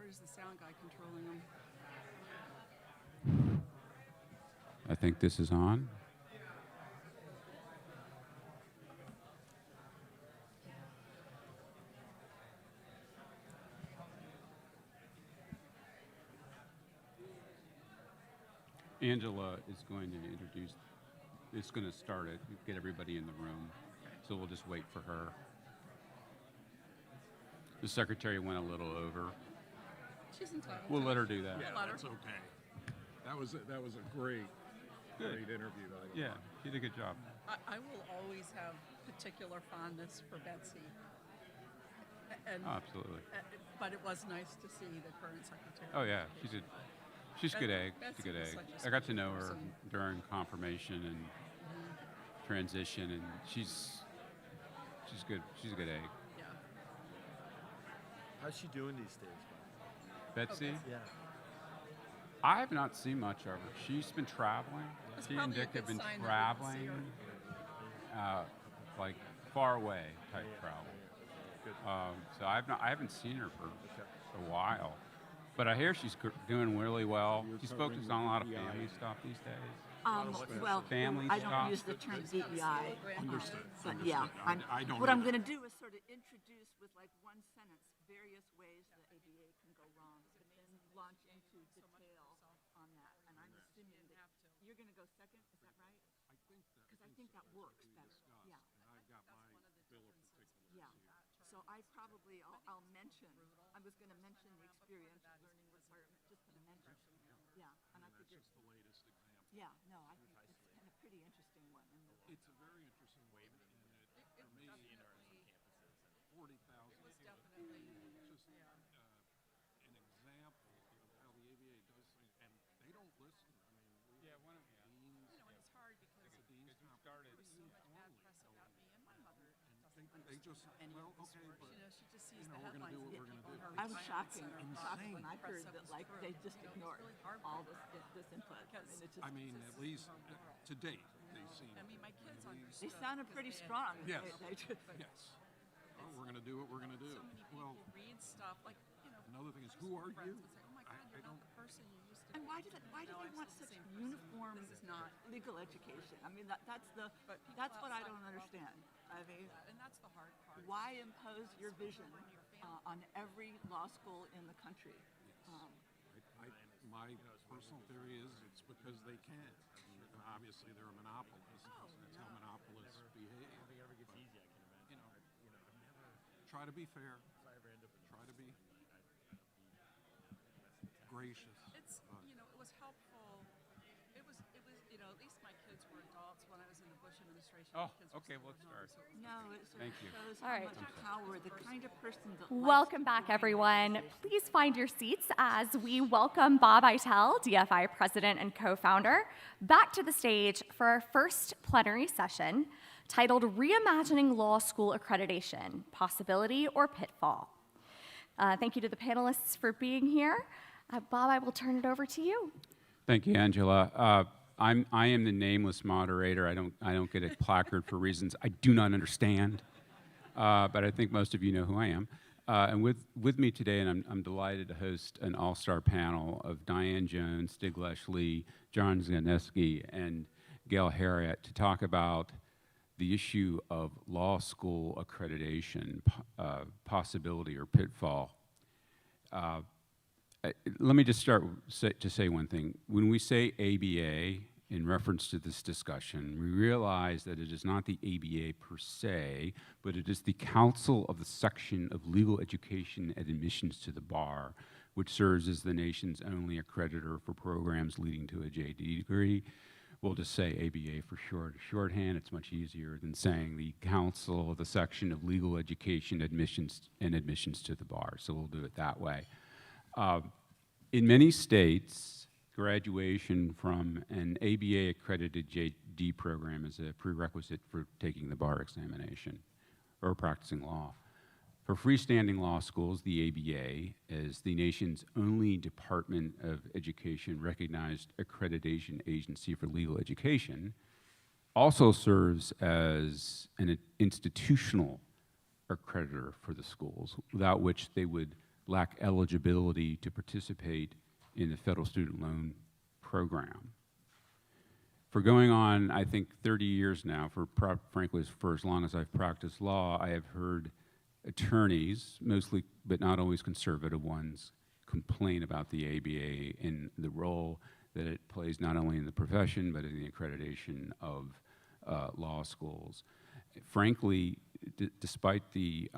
Where's the sound guy controlling them? I think this is on. Angela is going to introduce, it's going to start it, get everybody in the room. So we'll just wait for her. The secretary went a little over. She's entitled. We'll let her do that. Yeah, that's okay. That was a great interview. Yeah, she did a good job. I will always have particular fondness for Betsy. And, Oh, absolutely. But it was nice to see the current secretary. Oh yeah, she's a good egg. She's a good egg. Betsy was such a I got to know sweet her person. during confirmation and transition, and she's good. She's a good egg. Yeah. How's she doing these days? Betsy, Yeah. I have not seen much of her. She's been traveling. It's She and probably a Dick have good been sign that we can see traveling, like far away type travel. Good. So I haven't seen her for a while, but I hear she's doing really well. She's focused on a lot of family stuff these days. Well, Family I don't stuff. use the term DEI, Understood. but yeah, I don't what I'm know. going to do is sort of introduce with like one sentence various ways the ABA can go wrong, but then launch into detail on that. And I'm assuming that you're going to go second. Is that right? Because I think that works better. Yeah. Yeah. So I'll mention. I was going to mention the experiential learning requirement, just going to mention. Yeah, and I figured. Just the latest example. Yeah, no, I think it's kind of pretty interesting one. And It's a very interesting way, and for me, 40,000 was definitely, just an example of how the ABA does things, and they don't listen. I mean, deans, and it's hard because the deans started. there's so much bad press about me, and my mother doesn't they just any well, of this okay, work. but You know, she just sees you the know, we're going to headlines. do what and we're going to on do. her I was retirement shocked center. when I heard that like they just ignored all this input. I mean, it just, I mean, at least to date, they seem. I mean, my kids understood. they sounded because pretty they had- strong. Yes. They Yes. Oh, we're going to do what we're going to do. So many people Well, read stuff like, you know. another thing is, high who school are friends you? would say, oh my I- God, I you're not don't- the person you used to And be. why do they No, I'm want still such the same person. uniform This is not. legal education? I mean, that's But people what I outside don't love understand. I mean, And that's the hard part. why impose your vision on every law school in the country? My personal theory is it's because they can. I mean, and obviously, they're a monopolist. That's how monopolists behave. Nothing ever gets easy, I can imagine. You know, try to be fair. If I ever end up in Try to be gracious. It's, you know, it was helpful. It was, you know, at least my kids were adults when I was in the Bush administration. Oh, My kids were okay, still well, let's at home, start. so it was No, it sort Thank of you. shows All how right. much power the kind of person that Welcome back, everyone. Please find your seats as we welcome Bob Eitel, DFI President and co-founder, back to the stage for our first plenary session titled Reimagining Law School Accreditation, Possibility or Pitfall. Thank you to the panelists for being here. Bob, I will turn it over to you. Thank you, Angela. I am the nameless moderator. I don't get a placard for reasons I do not understand, but I think most of you know who I am. And with me today, and I'm delighted to host an all-star panel of Diane Jones, Stiglesh Lee, John Zaneski, and Gail Harriet to talk about the issue of law school accreditation, possibility or pitfall. Let me just start to say one thing. When we say ABA in reference to this discussion, we realize that it is not the ABA per se, but it is the Council of the Section of Legal Education and Admissions to the Bar, which serves as the nation's only accreditor for programs leading to a J.D. degree. We'll just say ABA for shorthand. It's much easier than saying the Council of the Section of Legal Education Admissions to the Bar, so we'll do it that way. In many states, graduation from an ABA-accredited J.D. program is a prerequisite for taking the bar examination or practicing law. For freestanding law schools, the ABA, as the nation's only Department of Education recognized accreditation agency for legal education, also serves as an institutional accreditor for the schools, without which they would lack eligibility to participate in the federal student loan program. For going on, I think, 30 years now, frankly, for as long as I've practiced law, I have heard attorneys, mostly, but not always conservative ones, complain about the ABA and the role that it plays not only in the profession, but in the accreditation of law schools. Frankly, despite the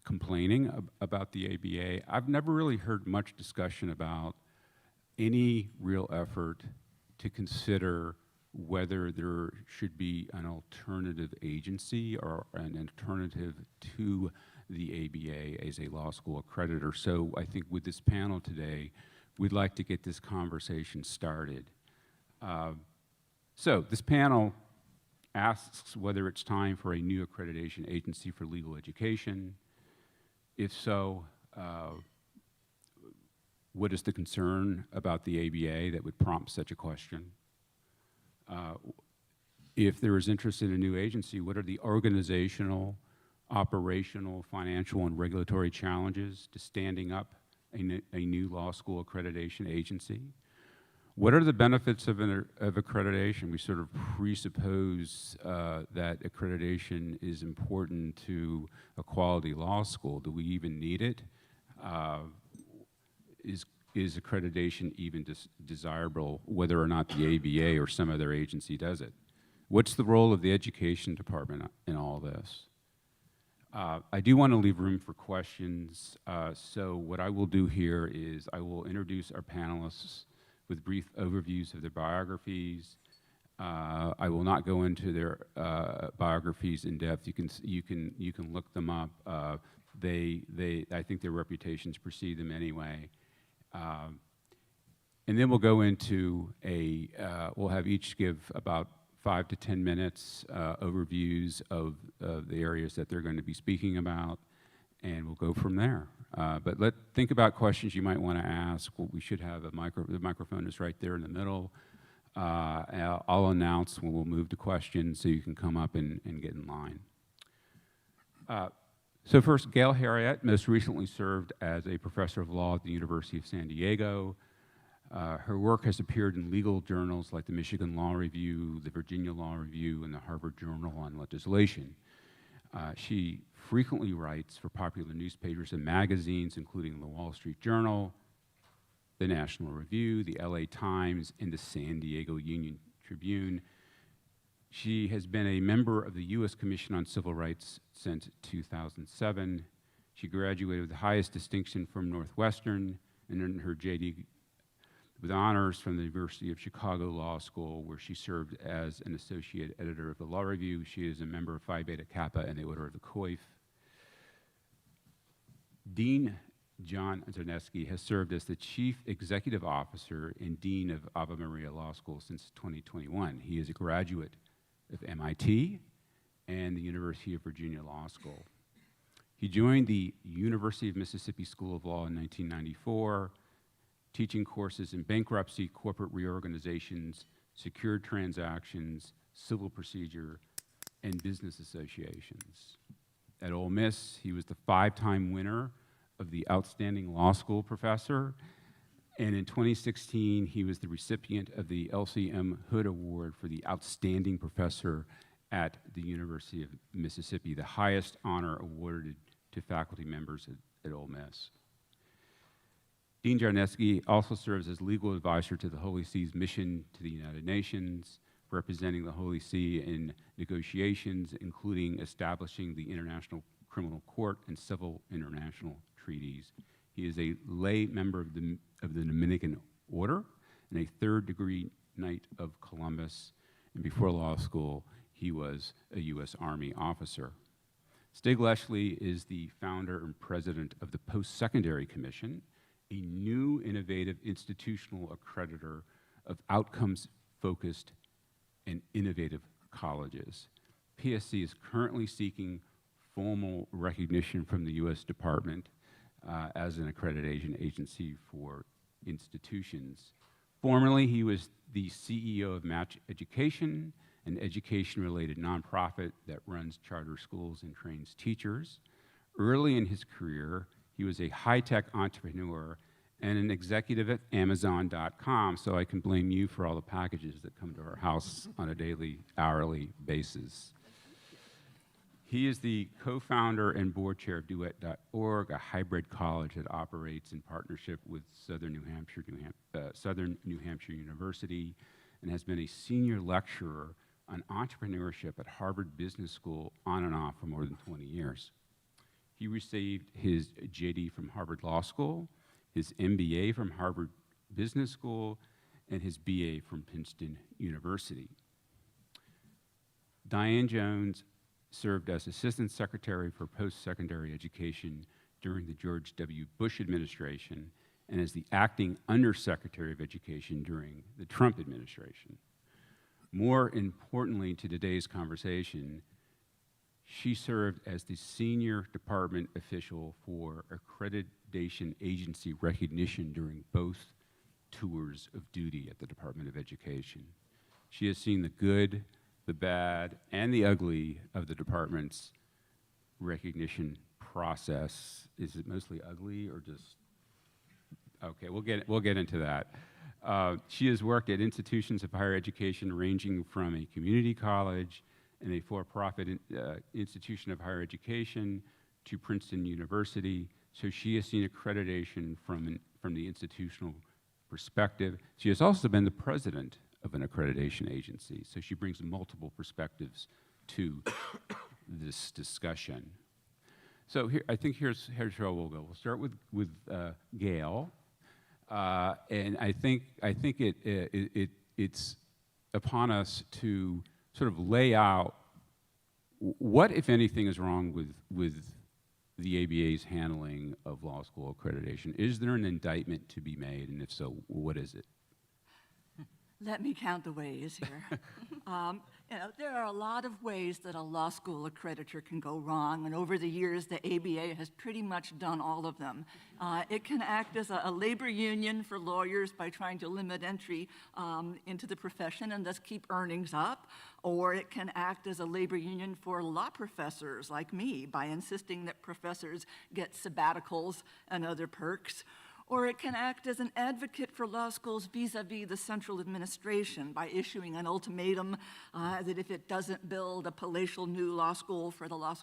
complaining about the ABA, I've never really heard much discussion about any real effort to consider whether there should be an alternative agency or an alternative to the ABA as a law school accreditor. So I think with this panel today, we'd like to get this conversation started. So this panel asks whether it's time for a new accreditation agency for legal education. If so, what is the concern about the ABA that would prompt such a question? If there is interest in a new agency, what are the organizational, operational, financial, and regulatory challenges to standing up a new law school accreditation agency? What are the benefits of accreditation? We sort of presuppose that accreditation is important to a quality law school. Do we even need it? Is accreditation even desirable, whether or not the ABA or some other agency does it? What's the role of the education department in all this? I do want to leave room for questions, so what I will do here is I will introduce our panelists with brief overviews of their biographies. I will not go into their biographies in depth. You can look them up. I think their reputations precede them anyway. And then we'll go into we'll have each give about 5 to 10 minutes overviews of the areas that they're going to be speaking about, and we'll go from there. But think about questions you might want to ask. Well, we should have the microphone is right there in the middle. I'll announce when we'll move to questions so you can come up and get in line. So first, Gail Harriet most recently served as a professor of law at the University of San Diego. Her work has appeared in legal journals like the Michigan Law Review, the Virginia Law Review, and the Harvard Journal on Legislation. She frequently writes for popular newspapers and magazines, including the Wall Street Journal, the National Review, the LA Times, and the San Diego Union Tribune. She has been a member of the U.S. Commission on Civil Rights since 2007. She graduated with the highest distinction from Northwestern and earned her J.D. with honors from the University of Chicago Law School, where she served as an associate editor of the Law Review. She is a member of Phi Beta Kappa and the Order of the Coif. Dean John Czarneski has served as the Chief Executive Officer and Dean of Ave Maria Law School since 2021. He is a graduate of MIT and the University of Virginia Law School. He joined the University of Mississippi School of Law in 1994, teaching courses in bankruptcy, corporate reorganizations, secured transactions, civil procedure, and business associations. At Ole Miss, he was the 5-time winner of the Outstanding Law School Professor, and in 2016, he was the recipient of the LCM Hood Award for the Outstanding Professor at the University of Mississippi, the highest honor awarded to faculty members at Ole Miss. Dean Czarneski also serves as legal advisor to the Holy See's mission to the United Nations, representing the Holy See in negotiations, including establishing the International Criminal Court and several international treaties. He is a lay member of the Dominican Order and a third-degree Knight of Columbus, and before law school, he was a U.S. Army officer. Stig Leschly is the founder and president of the Post-Secondary Commission, a new innovative institutional accreditor of outcomes-focused and innovative colleges. PSC is currently seeking formal recognition from the U.S. Department as an accreditation agency for institutions. Formerly, he was the CEO of Match Education, an education-related nonprofit that runs charter schools and trains teachers. Early in his career, he was a high-tech entrepreneur and an executive at Amazon.com, so I can blame you for all the packages that come to our house on a daily, hourly basis. He is the co-founder and board chair of Duet.org, a hybrid college that operates in partnership with Southern New Hampshire University, and has been a senior lecturer on entrepreneurship at Harvard Business School on and off for more than 20 years. He received his J.D. from Harvard Law School, his MBA from Harvard Business School, and his BA from Princeton University. Diane Jones served as Assistant Secretary for Post-Secondary Education during the George W. Bush administration and as the Acting Undersecretary of Education during the Trump administration. More importantly to today's conversation, she served as the senior department official for accreditation agency recognition during both tours of duty at the Department of Education. She has seen the good, the bad, and the ugly of the department's recognition process. Is it mostly ugly or just? Okay, we'll get into that. She has worked at institutions of higher education ranging from a community college and a for-profit institution of higher education to Princeton University. So she has seen accreditation from the institutional perspective. She has also been the president of an accreditation agency, so she brings multiple perspectives to this discussion. So here, I think here's how we'll go. We'll start with Gail, and I think it's upon us to sort of lay out what, if anything, is wrong with the ABA's handling of law school accreditation. Is there an indictment to be made, and if so, what is it? Let me count the ways here. There are a lot of ways that a law school accreditor can go wrong, and over the years, the ABA has pretty much done all of them. It can act as a labor union for lawyers by trying to limit entry into the profession and thus keep earnings up, or it can act as a labor union for law professors like me by insisting that professors get sabbaticals and other perks. Or it can act as an advocate for law schools vis-a-vis the central administration by issuing an ultimatum that if it doesn't build a palatial new law school for the law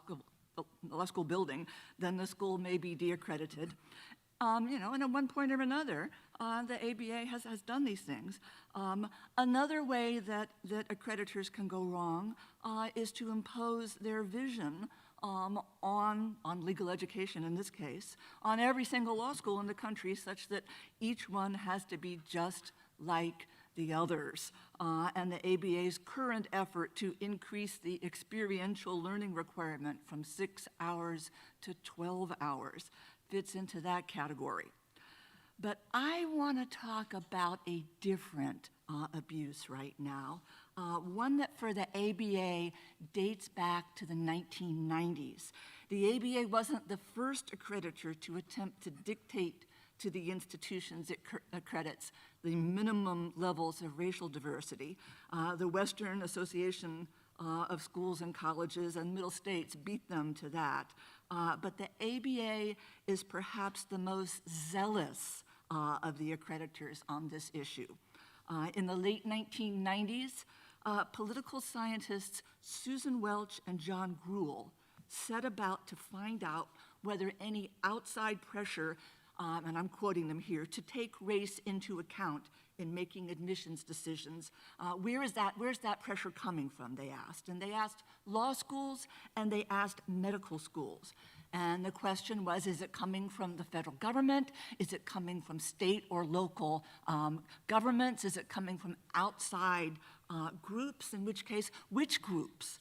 school building, then the school may be de-accredited. And at one point or another, the ABA has done these things. Another way that accreditors can go wrong is to impose their vision on legal education, in this case, on every single law school in the country, such that each one has to be just like the others. And the ABA's current effort to increase the experiential learning requirement from 6 hours to 12 hours fits into that category. But I want to talk about a different abuse right now, one that for the ABA dates back to the 1990s. The ABA wasn't the first accreditor to attempt to dictate to the institutions it accredits the minimum levels of racial diversity. The Western Association of Schools and Colleges and Middle States beat them to that. But the ABA is perhaps the most zealous of the accreditors on this issue. In the late 1990s, political scientists Susan Welch and John Gruhl set about to find out whether any outside pressure, and I'm quoting them here, to take race into account in making admissions decisions. Where's that pressure coming from, they asked. And they asked law schools and they asked medical schools. And the question was, is it coming from the federal government? Is it coming from state or local governments? Is it coming from outside groups? In which case, which groups?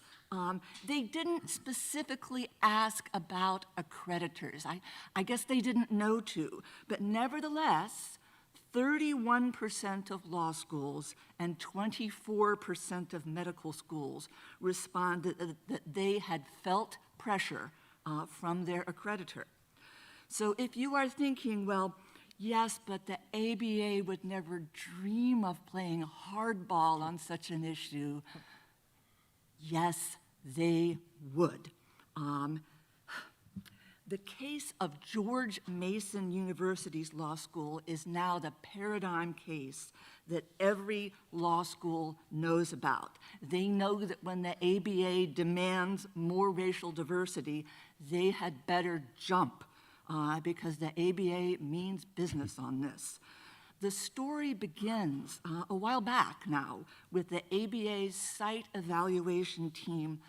They didn't specifically ask about accreditors. I guess they didn't know to. But nevertheless, 31% of law schools and 24% of medical schools responded that they had felt pressure from their accreditor. So if you are thinking, well, yes, but the ABA would never dream of playing hardball on such an issue, yes, they would. The case of George Mason University's law school is now the paradigm case that every law school knows about. They know that when the ABA demands more racial diversity, they had better jump because the ABA means business on this. The story begins a while back now with the ABA's site evaluation team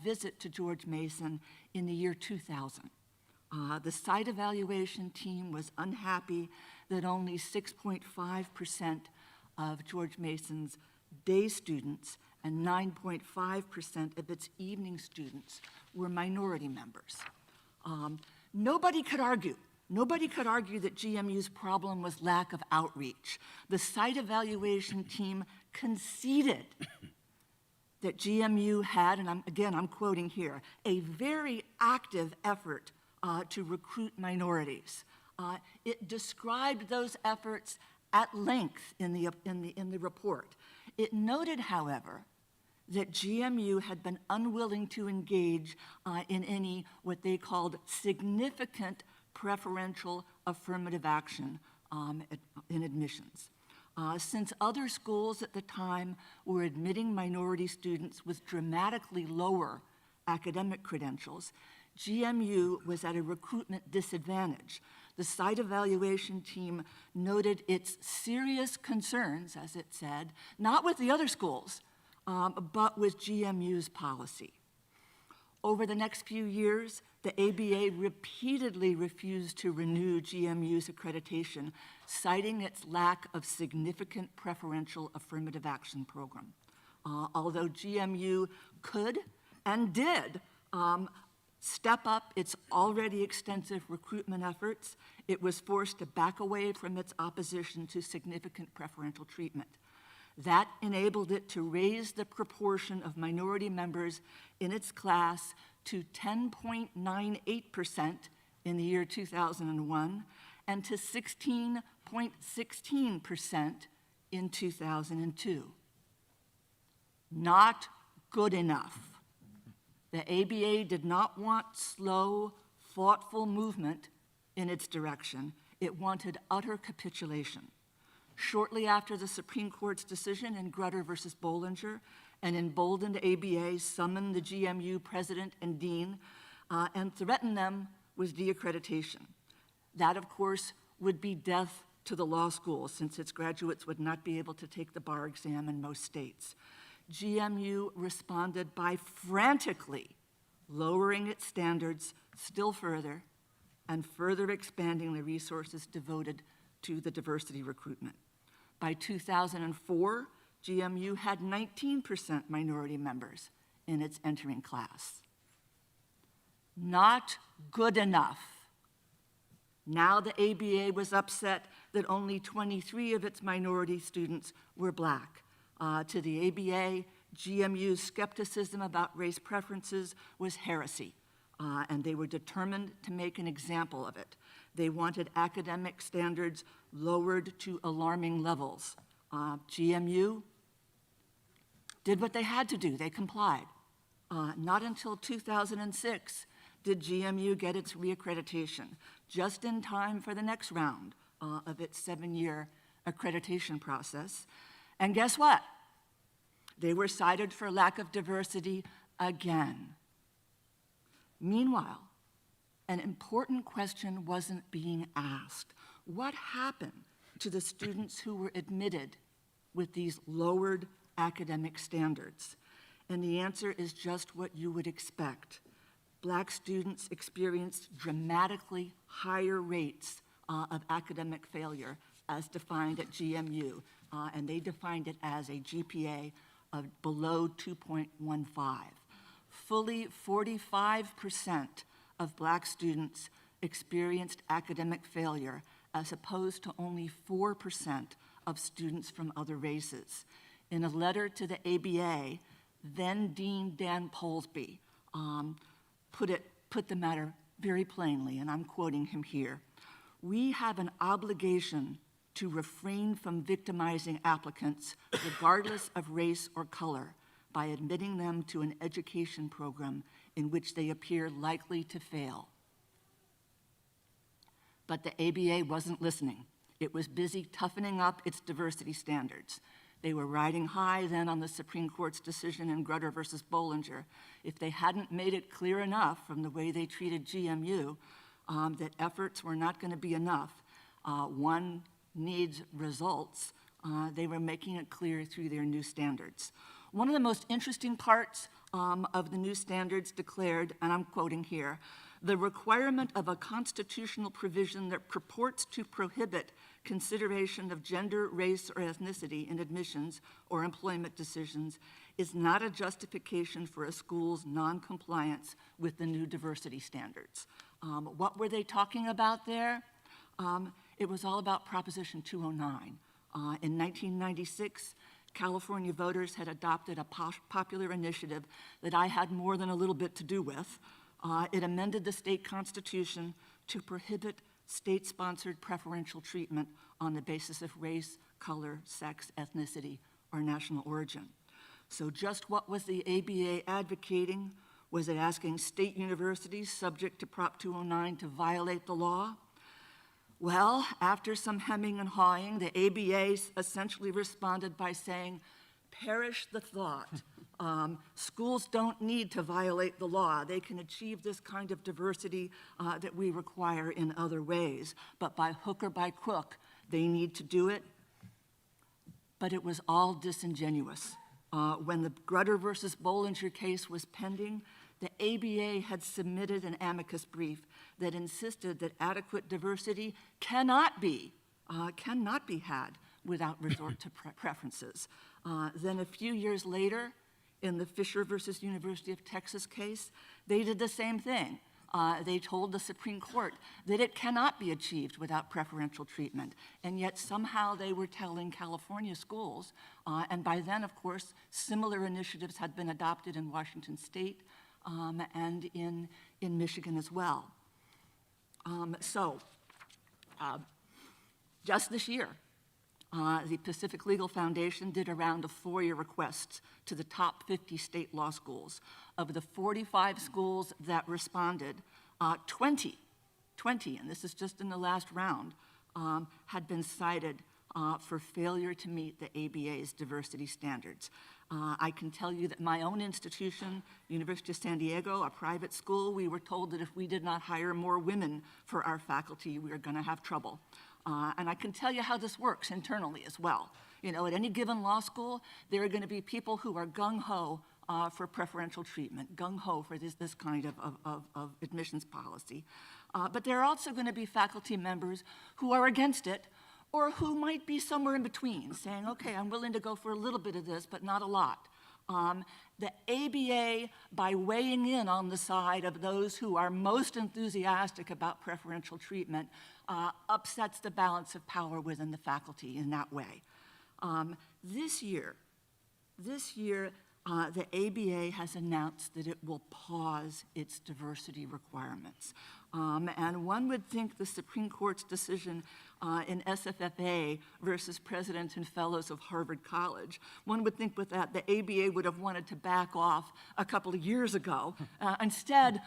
visit to George Mason in the year 2000. The site evaluation team was unhappy that only 6.5% of George Mason's day students and 9.5% of its evening students were minority members. Nobody could argue that GMU's problem was lack of outreach. The site evaluation team conceded that GMU had, and I'm quoting here, a very active effort to recruit minorities. It described those efforts at length in the report. It noted, however, that GMU had been unwilling to engage in any what they called significant preferential affirmative action in admissions. Since other schools at the time were admitting minority students with dramatically lower academic credentials, GMU was at a recruitment disadvantage. The site evaluation team noted its serious concerns, as it said, not with the other schools, but with GMU's policy. Over the next few years, the ABA repeatedly refused to renew GMU's accreditation, citing its lack of significant preferential affirmative action program. Although GMU could and did step up its already extensive recruitment efforts, it was forced to back away from its opposition to significant preferential treatment. That enabled it to raise the proportion of minority members in its class to 10.98% in the year 2001 and to 16.16% in 2002. Not good enough. The ABA did not want slow, thoughtful movement in its direction. It wanted utter capitulation. Shortly after the Supreme Court's decision in Grutter versus Bollinger, an emboldened ABA summoned the GMU president and dean and threatened them with de-accreditation. That, of course, would be death to the law school, since its graduates would not be able to take the bar exam in most states. GMU responded by frantically lowering its standards still further and further expanding the resources devoted to the diversity recruitment. By 2004, GMU had 19% minority members in its entering class. Not good enough. Now the ABA was upset that only 23 of its minority students were Black. To the ABA, GMU's skepticism about race preferences was heresy, and they were determined to make an example of it. They wanted academic standards lowered to alarming levels. GMU did what they had to do. They complied. Not until 2006 did GMU get its reaccreditation, just in time for the next round of its 7-year accreditation process. And guess what? They were cited for lack of diversity again. Meanwhile, an important question wasn't being asked. What happened to the students who were admitted with these lowered academic standards? And the answer is just what you would expect. Black students experienced dramatically higher rates of academic failure as defined at GMU, and they defined it as a GPA of below 2.15. Fully 45% of Black students experienced academic failure, as opposed to only 4% of students from other races. In a letter to the ABA, then Dean Dan Polsby put the matter very plainly, and I'm quoting him here. "We have an obligation to refrain from victimizing applicants, regardless of race or color, by admitting them to an education program in which they appear likely to fail." But the ABA wasn't listening. It was busy toughening up its diversity standards. They were riding high then on the Supreme Court's decision in Grutter versus Bollinger. If they hadn't made it clear enough from the way they treated GMU that efforts were not going to be enough, one needs results, they were making it clear through their new standards. One of the most interesting parts of the new standards declared, and I'm quoting here, the requirement of a constitutional provision that purports to prohibit consideration of gender, race, or ethnicity in admissions or employment decisions is not a justification for a school's non-compliance with the new diversity standards. What were they talking about there? It was all about Proposition 209. In 1996, California voters had adopted a popular initiative that I had more than a little bit to do with. It amended the state constitution to prohibit state-sponsored preferential treatment on the basis of race, color, sex, ethnicity, or national origin. So just what was the ABA advocating? Was it asking state universities subject to Prop 209 to violate the law? Well, after some hemming and hawing, the ABA essentially responded by saying, perish the thought. Schools don't need to violate the law. They can achieve this kind of diversity that we require in other ways. But by hook or by crook, they need to do it. But it was all disingenuous. When the Grutter versus Bollinger case was pending, the ABA had submitted an amicus brief that insisted that adequate diversity cannot be had without resort to preferences. Then a few years later, in the Fisher versus University of Texas case, they did the same thing. They told the Supreme Court that it cannot be achieved without preferential treatment, and yet somehow they were telling California schools, and by then, of course, similar initiatives had been adopted in Washington State and in Michigan as well. Just this year, the Pacific Legal Foundation did a round of FOIA requests to the top 50 state law schools. Of the 45 schools that responded, 20, and this is just in the last round, had been cited for failure to meet the ABA's diversity standards. I can tell you that my own institution, University of San Diego, a private school, we were told that if we did not hire more women for our faculty, we were going to have trouble. And I can tell you how this works internally as well. You know, at any given law school, there are going to be people who are gung-ho for preferential treatment, gung-ho for this kind of admissions policy. But there are also going to be faculty members who are against it, or who might be somewhere in between, saying, okay, I'm willing to go for a little bit of this, but not a lot. The ABA, by weighing in on the side of those who are most enthusiastic about preferential treatment, upsets the balance of power within the faculty in that way. This year, the ABA has announced that it will pause its diversity requirements. And one would think the Supreme Court's decision in SFFA versus Presidents and Fellows of Harvard College, one would think with that the ABA would have wanted to back off a couple of years ago. Instead,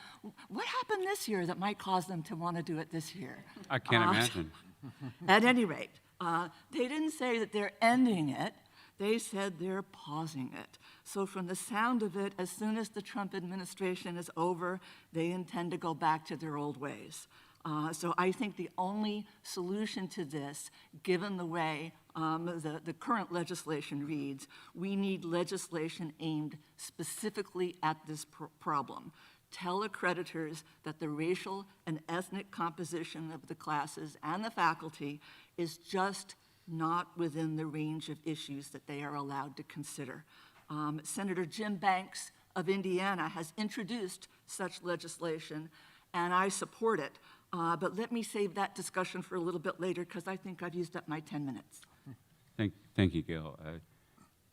what happened this year that might cause them to want to do it this year? I can't imagine. At any rate, they didn't say that they're ending it. They said they're pausing it. So from the sound of it, as soon as the Trump administration is over, they intend to go back to their old ways. So I think the only solution to this, given the way the current legislation reads, we need legislation aimed specifically at this problem. Tell accreditors that the racial and ethnic composition of the classes and the faculty is just not within the range of issues that they are allowed to consider. Senator Jim Banks of Indiana has introduced such legislation, and I support it. But let me save that discussion for a little bit later, because I think I've used up my 10 minutes. Thank you, Gail.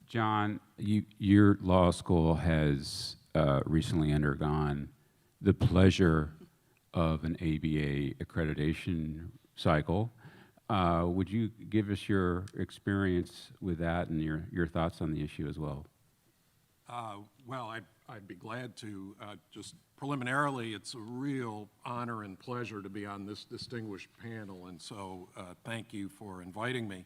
John, your law school has recently undergone the pleasure of an ABA accreditation cycle. Would you give us your experience with that and your thoughts on the issue as well? Well, I'd be glad to. Just preliminarily, it's a real honor and pleasure to be on this distinguished panel, and so thank you for inviting me.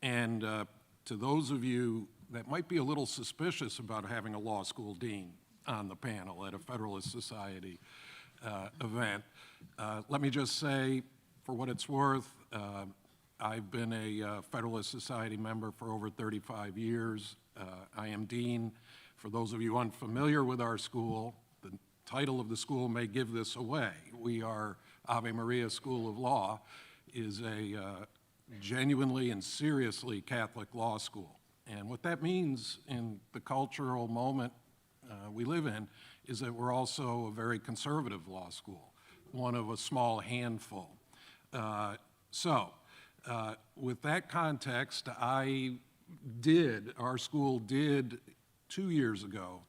And to those of you that might be a little suspicious about having a law school dean on the panel at a Federalist Society event, let me just say, for what it's worth, I've been a Federalist Society member for over 35 years. I am dean. For those of you unfamiliar with our school, the title of the school may give this away. We are Ave Maria School of Law, is a genuinely and seriously Catholic law school. And what that means in the cultural moment we live in is that we're also a very conservative law school, one of a small handful. With that context, our school did 3 years ago,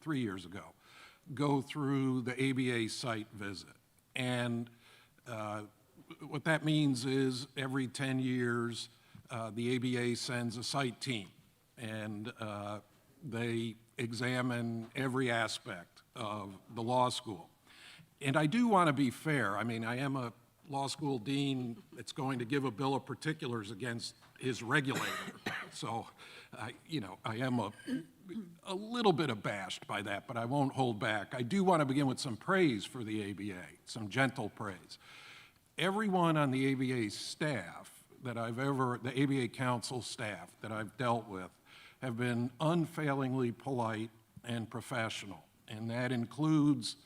go through the ABA site visit. And what that means is every 10 years, the ABA sends a site team, and they examine every aspect of the law school. And I do want to be fair. I mean, I am a law school dean that's going to give a bill of particulars against his regulator. So, I am a little bit abashed by that, but I won't hold back. I do want to begin with some praise for the ABA, some gentle praise. Everyone on the ABA staff the ABA council staff that I've dealt with have been unfailingly polite and professional, and that includes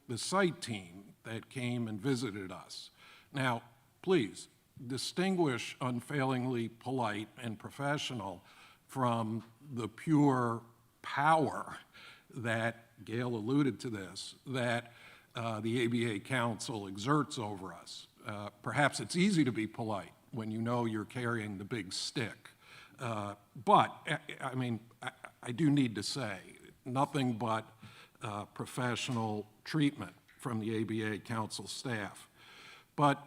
the site team that came and visited us. Now, please, distinguish unfailingly polite and professional from the pure power that, Gail alluded to this, that the ABA Council exerts over us. Perhaps it's easy to be polite when you know you're carrying the big stick. But, I mean, I do need to say, nothing but professional treatment from the ABA Council staff. But,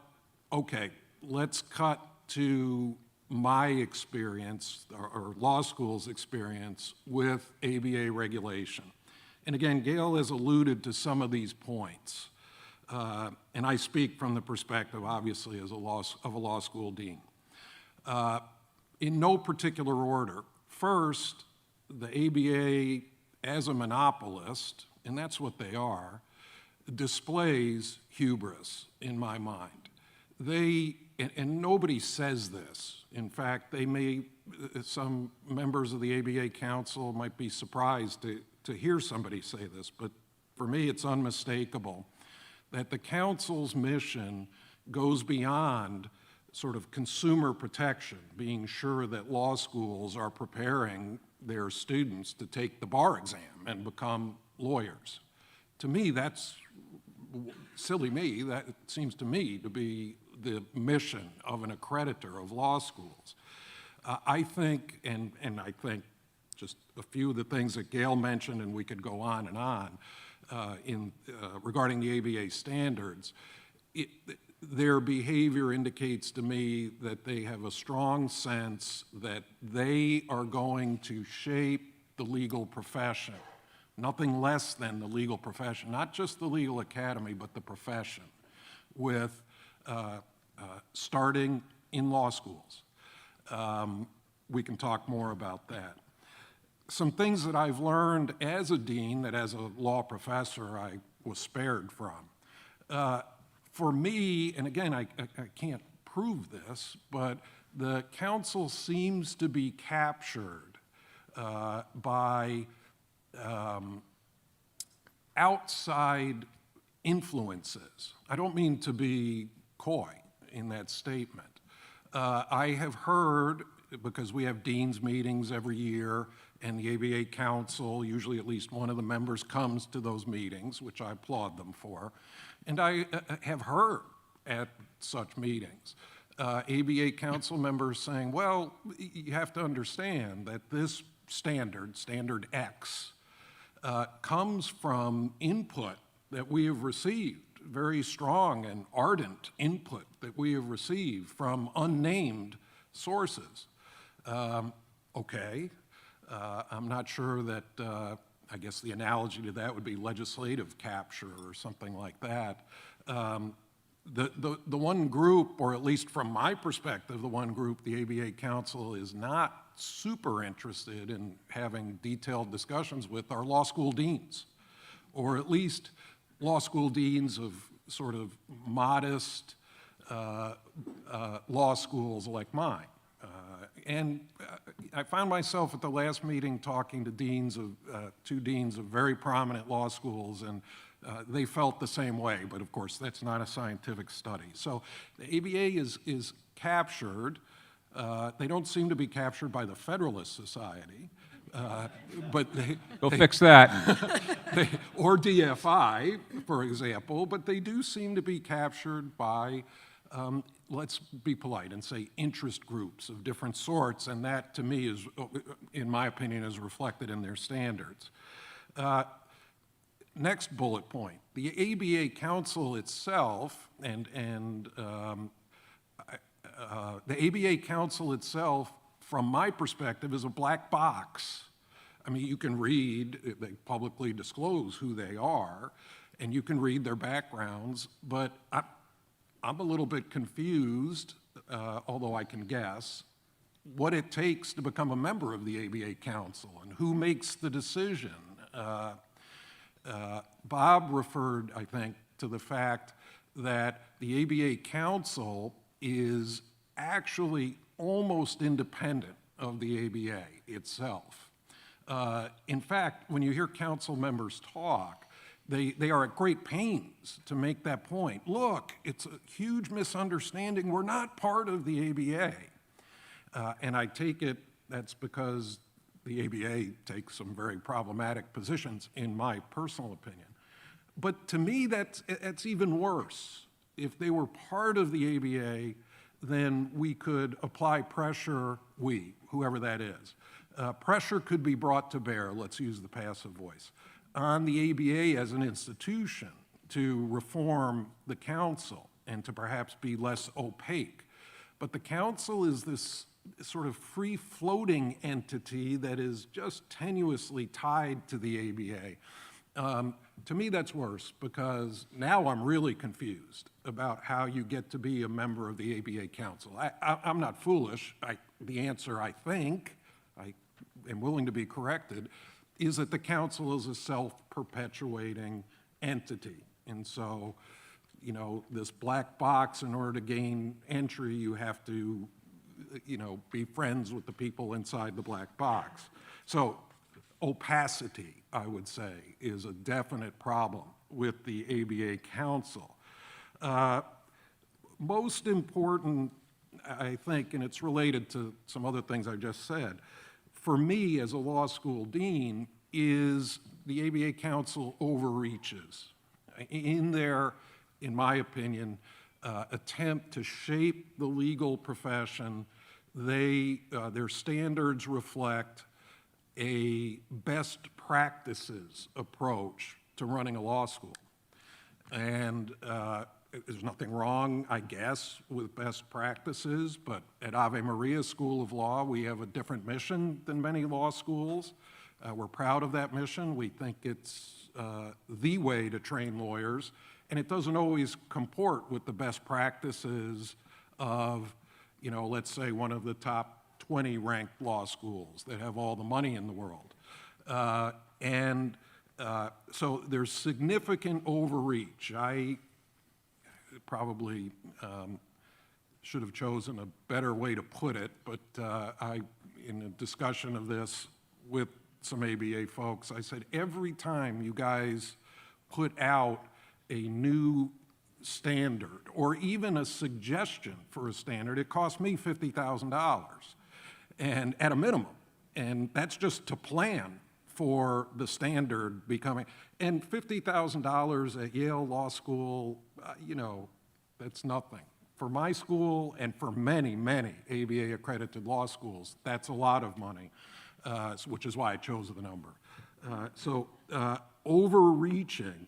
okay, let's cut to my experience, or law school's experience, with ABA regulation. And again, Gail has alluded to some of these points. And I speak from the perspective, obviously, as of a law school dean. In no particular order, first, the ABA, as a monopolist, and that's what they are, displays hubris in my mind. And nobody says this. In fact, some members of the ABA Council might be surprised to hear somebody say this, but for me it's unmistakable that the Council's mission goes beyond sort of consumer protection, being sure that law schools are preparing their students to take the bar exam and become lawyers. To me, that's silly me. That seems to me to be the mission of an accreditor of law schools. I think, and I think just a few of the things that Gail mentioned, and we could go on and on, regarding the ABA standards, their behavior indicates to me that they have a strong sense that they are going to shape the legal profession, nothing less than the legal profession, not just the legal academy, but the profession, with starting in law schools. We can talk more about that. Some things that I've learned as a dean that as a law professor I was spared from. For me, and again, I can't prove this, but the council seems to be captured by outside influences. I don't mean to be coy in that statement. I have heard, because we have dean's meetings every year, and the ABA Council, usually at least one of the members comes to those meetings, which I applaud them for, and I have heard at such meetings ABA Council members saying, well, you have to understand that this standard X, comes from input that we have received, very strong and ardent input that we have received from unnamed sources. Okay, I'm not sure that I guess the analogy to that would be legislative capture or something like that. The one group, or at least from my perspective, the one group, the ABA Council, is not super interested in having detailed discussions with are law school deans, or at least law school deans of sort of modest law schools like mine. I found myself at the last meeting talking to two deans of very prominent law schools, and they felt the same way, but of course that's not a scientific study. So the ABA is captured. They don't seem to be captured by the Federalist Society, but Go fix that. or DFI, for example, but they do seem to be captured by, let's be polite and say, interest groups of different sorts, and that, to me, is, in my opinion, is reflected in their standards. Next bullet point, the ABA Council itself, the ABA Council itself, from my perspective, is a black box. I mean, you can read, they publicly disclose who they are, and you can read their backgrounds, but I'm a little bit confused, although I can guess, what it takes to become a member of the ABA Council and who makes the decision. Bob referred, I think, to the fact that the ABA Council is actually almost independent of the ABA itself. In fact, when you hear council members talk, they are at great pains to make that point. Look, it's a huge misunderstanding. We're not part of the ABA. And I take it that's because the ABA takes some very problematic positions, in my personal opinion. But to me, that's even worse. If they were part of the ABA, then we could apply pressure, whoever that is. Pressure could be brought to bear, let's use the passive voice, on the ABA as an institution to reform the council and to perhaps be less opaque. But the council is this sort of free-floating entity that is just tenuously tied to the ABA. To me, that's worse, because now I'm really confused about how you get to be a member of the ABA Council. I'm not foolish. The answer, I think, I am willing to be corrected, is that the council is a self-perpetuating entity. And so, you know, this black box, in order to gain entry, you have to, you know, be friends with the people inside the black box. So opacity, I would say, is a definite problem with the ABA Council. Most important, I think, and it's related to some other things I just said, for me as a law school dean, is the ABA Council overreaches in their, in my opinion, attempt to shape the legal profession. Their standards reflect a best practices approach to running a law school. And there's nothing wrong, I guess, with best practices, but at Ave Maria School of Law, we have a different mission than many law schools. We're proud of that mission. We think it's the way to train lawyers, and it doesn't always comport with the best practices of, you know, let's say one of the top 20 ranked law schools that have all the money in the world. So there's significant overreach. I probably should have chosen a better way to put it, but in a discussion of this with some ABA folks, I said, every time you guys put out a new standard or even a suggestion for a standard, it cost me $50,000, and at a minimum. And that's just to plan for the standard becoming, and $50,000 at Yale Law School, you know, that's nothing. For my school and for many, many ABA-accredited law schools, that's a lot of money, which is why I chose the number. Overreaching,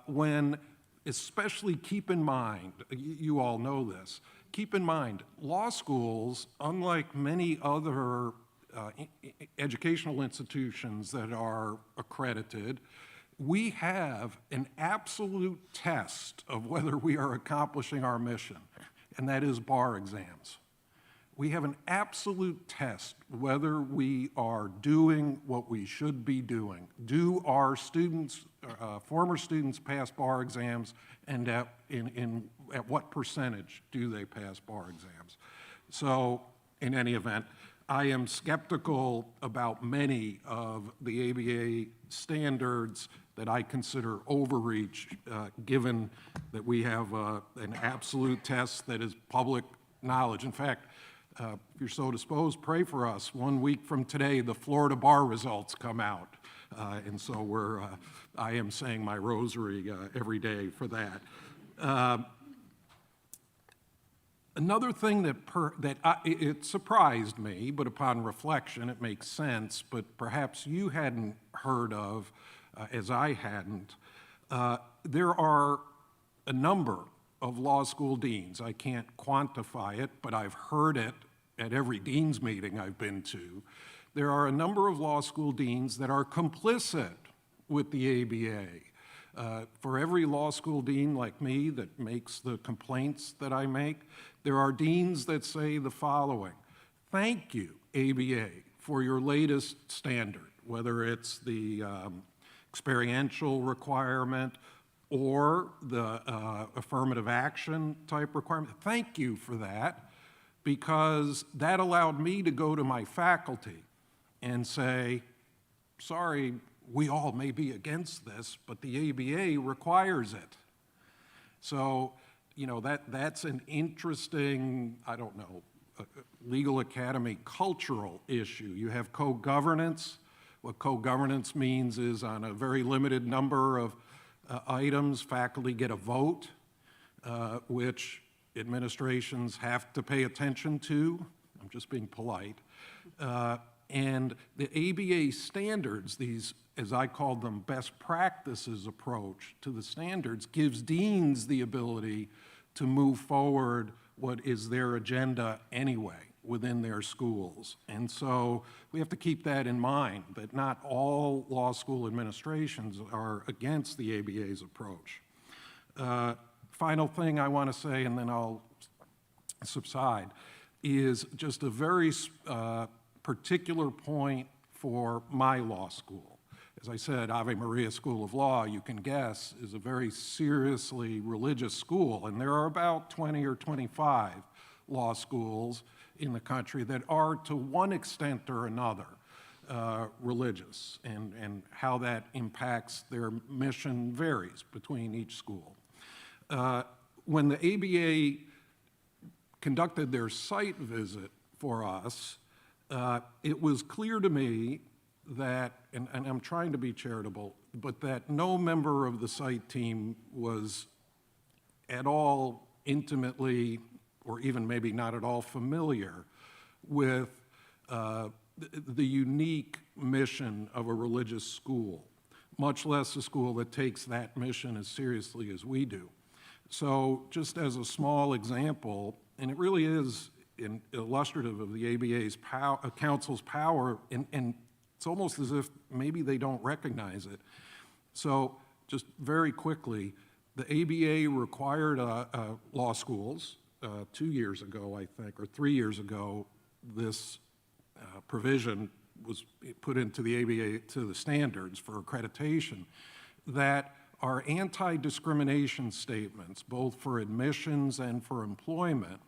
when, especially keep in mind, you all know this, keep in mind, law schools, unlike many other educational institutions that are accredited, we have an absolute test of whether we are accomplishing our mission, and that is bar exams. We have an absolute test whether we are doing what we should be doing. Do our students, former students pass bar exams, and at what percentage do they pass bar exams? So, in any event, I am skeptical about many of the ABA standards that I consider overreach, given that we have an absolute test that is public knowledge. In fact, if you're so disposed, pray for us. 1 week from today, the Florida bar results come out. And so I am saying my rosary every day for that. Another thing it surprised me, but upon reflection, it makes sense, but perhaps you hadn't heard of, as I hadn't. There are a number of law school deans. I can't quantify it, but I've heard it at every dean's meeting I've been to. There are a number of law school deans that are complicit with the ABA. For every law school dean like me that makes the complaints that I make, there are deans that say the following: thank you, ABA, for your latest standard, whether it's the experiential requirement or the affirmative action type requirement. Thank you for that, because that allowed me to go to my faculty and say, sorry, we all may be against this, but the ABA requires it. So, you know, that's an interesting, I don't know, legal academy cultural issue. You have co-governance. What co-governance means is on a very limited number of items, faculty get a vote, which administrations have to pay attention to. I'm just being polite. And the ABA standards, these, as I call them, best practices approach to the standards, gives deans the ability to move forward what is their agenda anyway within their schools. And so we have to keep that in mind, that not all law school administrations are against the ABA's approach. Final thing I want to say, and then I'll subside, is just a very particular point for my law school. As I said, Ave Maria School of Law, you can guess, is a very seriously religious school, and there are about 20 or 25 law schools in the country that are, to one extent or another, religious, and how that impacts their mission varies between each school. When the ABA conducted their site visit for us, it was clear to me that, and I'm trying to be charitable, but that no member of the site team was at all intimately, or even maybe not at all familiar with the unique mission of a religious school, much less a school that takes that mission as seriously as we do. So just as a small example, and it really is illustrative of the ABA's council's power, and it's almost as if maybe they don't recognize it. So just very quickly, the ABA required law schools 2 years ago, I think, or 3 years ago, this provision was put into the ABA, to the standards for accreditation, that our anti-discrimination statements, both for admissions and for employment,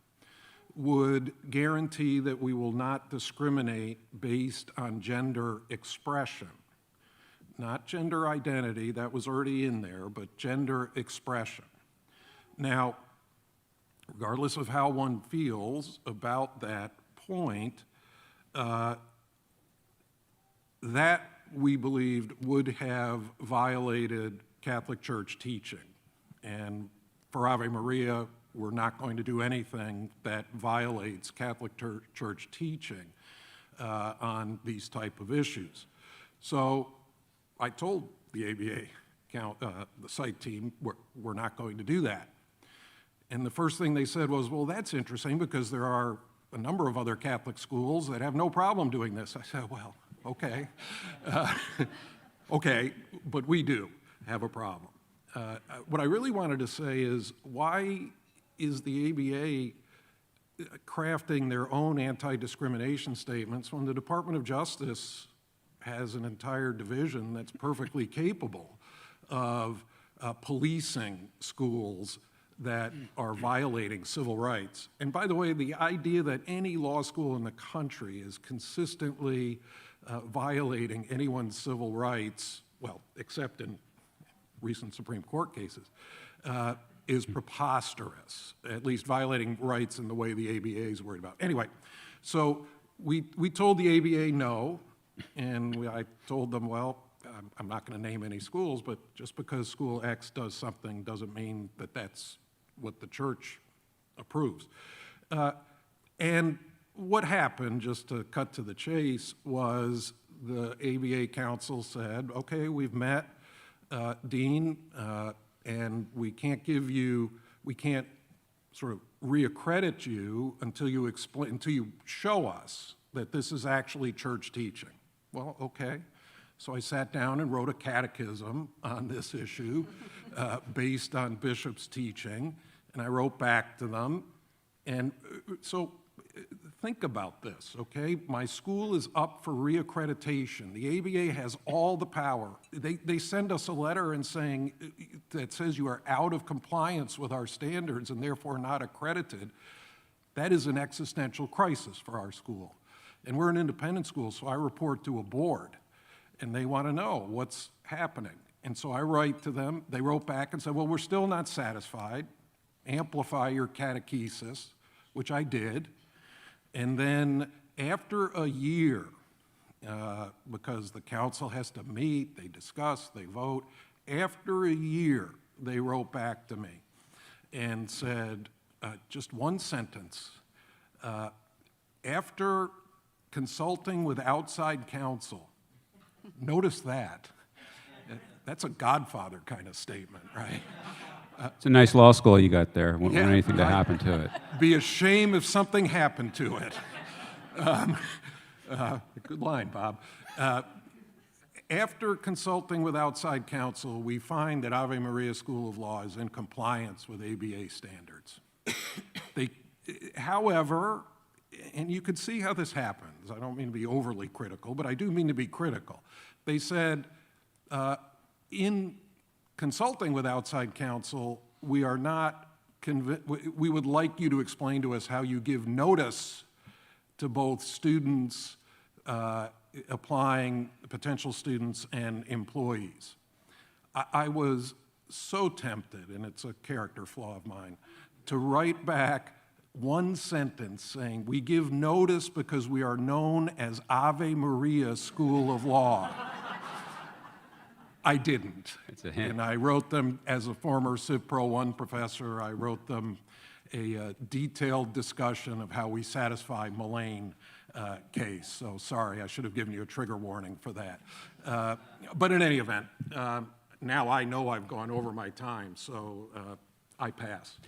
would guarantee that we will not discriminate based on gender expression. Not gender identity, that was already in there, but gender expression. Now, regardless of how one feels about that point, that we believed would have violated Catholic Church teaching. And for Ave Maria, we're not going to do anything that violates Catholic Church teaching on these type of issues. So I told the ABA, the site team, we're not going to do that. And the first thing they said was, well, that's interesting because there are a number of other Catholic schools that have no problem doing this. I said, well, okay. Okay, but we do have a problem. What I really wanted to say is, why is the ABA crafting their own anti-discrimination statements when the Department of Justice has an entire division that's perfectly capable of policing schools that are violating civil rights? And by the way, the idea that any law school in the country is consistently violating anyone's civil rights, well, except in recent Supreme Court cases, is preposterous, at least violating rights in the way the ABA is worried about. Anyway, so we told the ABA no, and I told them, well, I'm not going to name any schools, but just because school X does something doesn't mean that that's what the church approves. And what happened, just to cut to the chase, was the ABA council said, okay, we've met, Dean, and we can't sort of reaccredit you until you show us that this is actually church teaching. Well, okay. So I sat down and wrote a catechism on this issue based on Bishop's teaching, and I wrote back to them. And so think about this, okay? My school is up for reaccreditation. The ABA has all the power. They send us a letter that says you are out of compliance with our standards and therefore not accredited. That is an existential crisis for our school. And we're an independent school, so I report to a board, and they want to know what's happening. And so I write to them. They wrote back and said, well, we're still not satisfied. Amplify your catechesis, which I did. And then after a year, because the council has to meet, they discuss, they vote, after a year, they wrote back to me and said, just one sentence, after consulting with outside counsel, notice that. That's a Godfather kind of statement, right? It's a nice law school you got there. Wouldn't want anything to happen to it. Be a shame if something happened to it. Good line, Bob. After consulting with outside counsel, we find that Ave Maria School of Law is in compliance with ABA standards. However, and you could see how this happens. I don't mean to be overly critical, but I do mean to be critical. They said, in consulting with outside counsel, we would like you to explain to us how you give notice to both students applying, potential students, and employees. I was so tempted, and it's a character flaw of mine, to write back one sentence saying, we give notice because we are known as Ave Maria School of Law. I didn't. It's a hint. And I wrote them, as a former Civ Pro 1 professor, I wrote them a detailed discussion of how we satisfy Mullane case. So sorry, I should have given you a trigger warning for that. But in any event, now I know I've gone over my time, so I pass.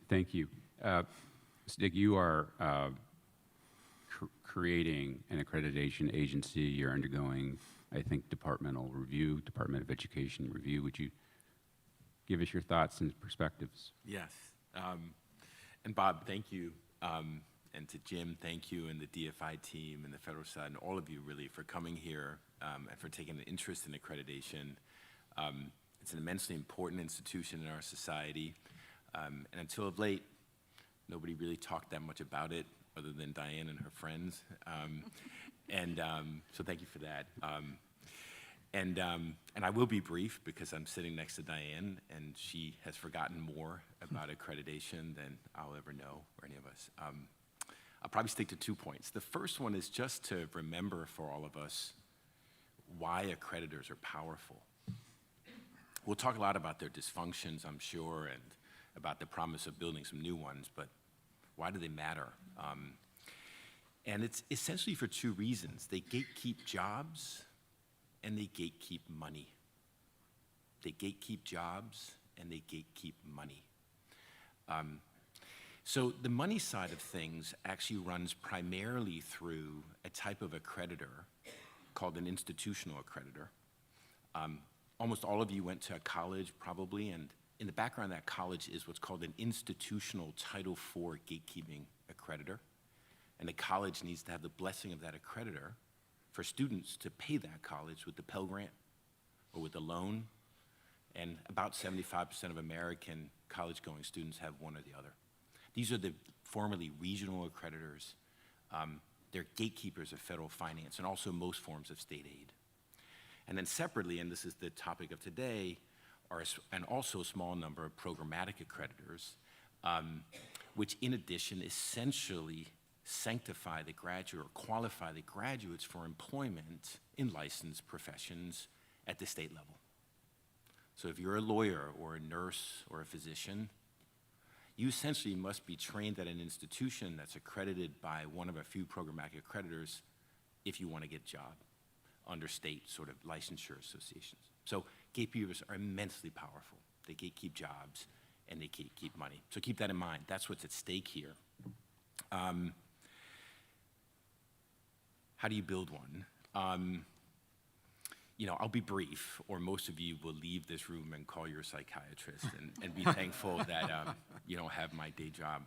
Thank you. Stig, you are creating an accreditation agency. You're undergoing, I think, departmental review, Department of Education review. Would you give us your thoughts and perspectives? Yes. And Bob, thank you. And to Jim, thank you, and the DFI team and the federal side, and all of you really for coming here and for taking an interest in accreditation. It's an immensely important institution in our society. And until of late, nobody really talked that much about it other than Diane and her friends. So thank you for that. And I will be brief because I'm sitting next to Diane, and she has forgotten more about accreditation than I'll ever know, or any of us. I'll probably stick to 2 points. The first one is just to remember for all of us why accreditors are powerful. We'll talk a lot about their dysfunctions, I'm sure, and about the promise of building some new ones, but why do they matter? And it's essentially for 2 reasons. They gatekeep jobs, and they gatekeep money. They gatekeep jobs, and they gatekeep money. So the money side of things actually runs primarily through a type of accreditor called an institutional accreditor. Almost all of you went to a college probably, and in the background of that college is what's called an institutional Title IV gatekeeping accreditor. And the college needs to have the blessing of that accreditor for students to pay that college with the Pell Grant or with a loan. And about 75% of American college-going students have one or the other. These are the formerly regional accreditors. They're gatekeepers of federal finance and also most forms of state aid. And then separately, and this is the topic of today, and also a small number of programmatic accreditors, which in addition essentially sanctify the graduate or qualify the graduates for employment in licensed professions at the state level. So if you're a lawyer or a nurse or a physician, you essentially must be trained at an institution that's accredited by one of a few programmatic accreditors if you want to get a job under state sort of licensure associations. So gatekeepers are immensely powerful. They gatekeep jobs and they keep money. So keep that in mind. That's what's at stake here. How do you build one? You know, I'll be brief, or most of you will leave this room and call your psychiatrist and be thankful that you don't have my day job.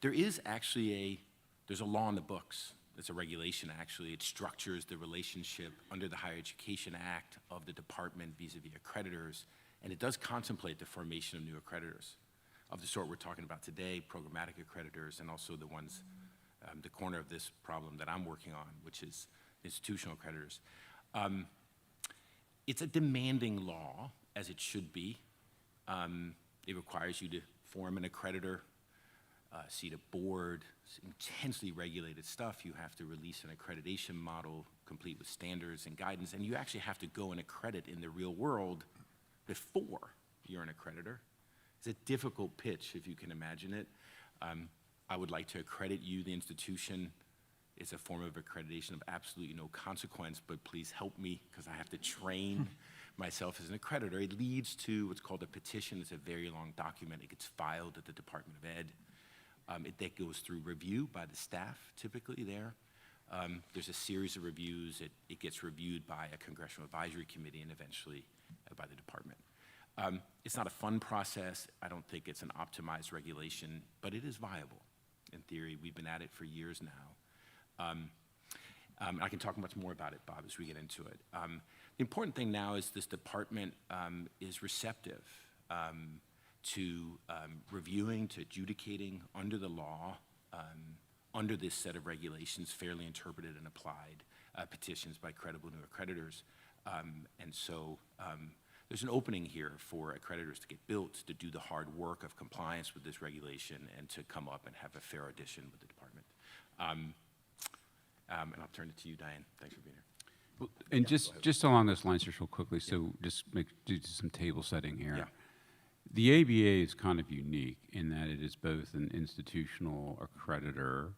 There is actually there's a law in the books. It's a regulation, actually. It structures the relationship under the Higher Education Act of the department vis-a-vis accreditors, and it does contemplate the formation of new accreditors of the sort we're talking about today, programmatic accreditors, and also the ones, the corner of this problem that I'm working on, which is institutional accreditors. It's a demanding law, as it should be. It requires you to form an accreditor, seat a board, it's intensely regulated stuff. You have to release an accreditation model complete with standards and guidance, and you actually have to go and accredit in the real world before you're an accreditor. It's a difficult pitch, if you can imagine it. I would like to accredit you, the institution. It's a form of accreditation of absolutely no consequence, but please help me because I have to train myself as an accreditor. It leads to what's called a petition. It's a very long document. It gets filed at the Department of Ed. That goes through review by the staff, typically there. There's a series of reviews. It gets reviewed by a congressional advisory committee and eventually by the department. It's not a fun process. I don't think it's an optimized regulation, but it is viable. In theory, we've been at it for years now. I can talk much more about it, Bob, as we get into it. The important thing now is this department is receptive to reviewing, to adjudicating under the law, under this set of regulations, fairly interpreted and applied petitions by credible new accreditors. And so there's an opening here for accreditors to get built, to do the hard work of compliance with this regulation, and to come up and have a fair audition with the department. And I'll turn it to you, Diane. Thanks for being here. Well, and just along those lines, just real quickly, so just do some table setting here. Yeah. The ABA is kind of unique in that it is both an institutional accreditor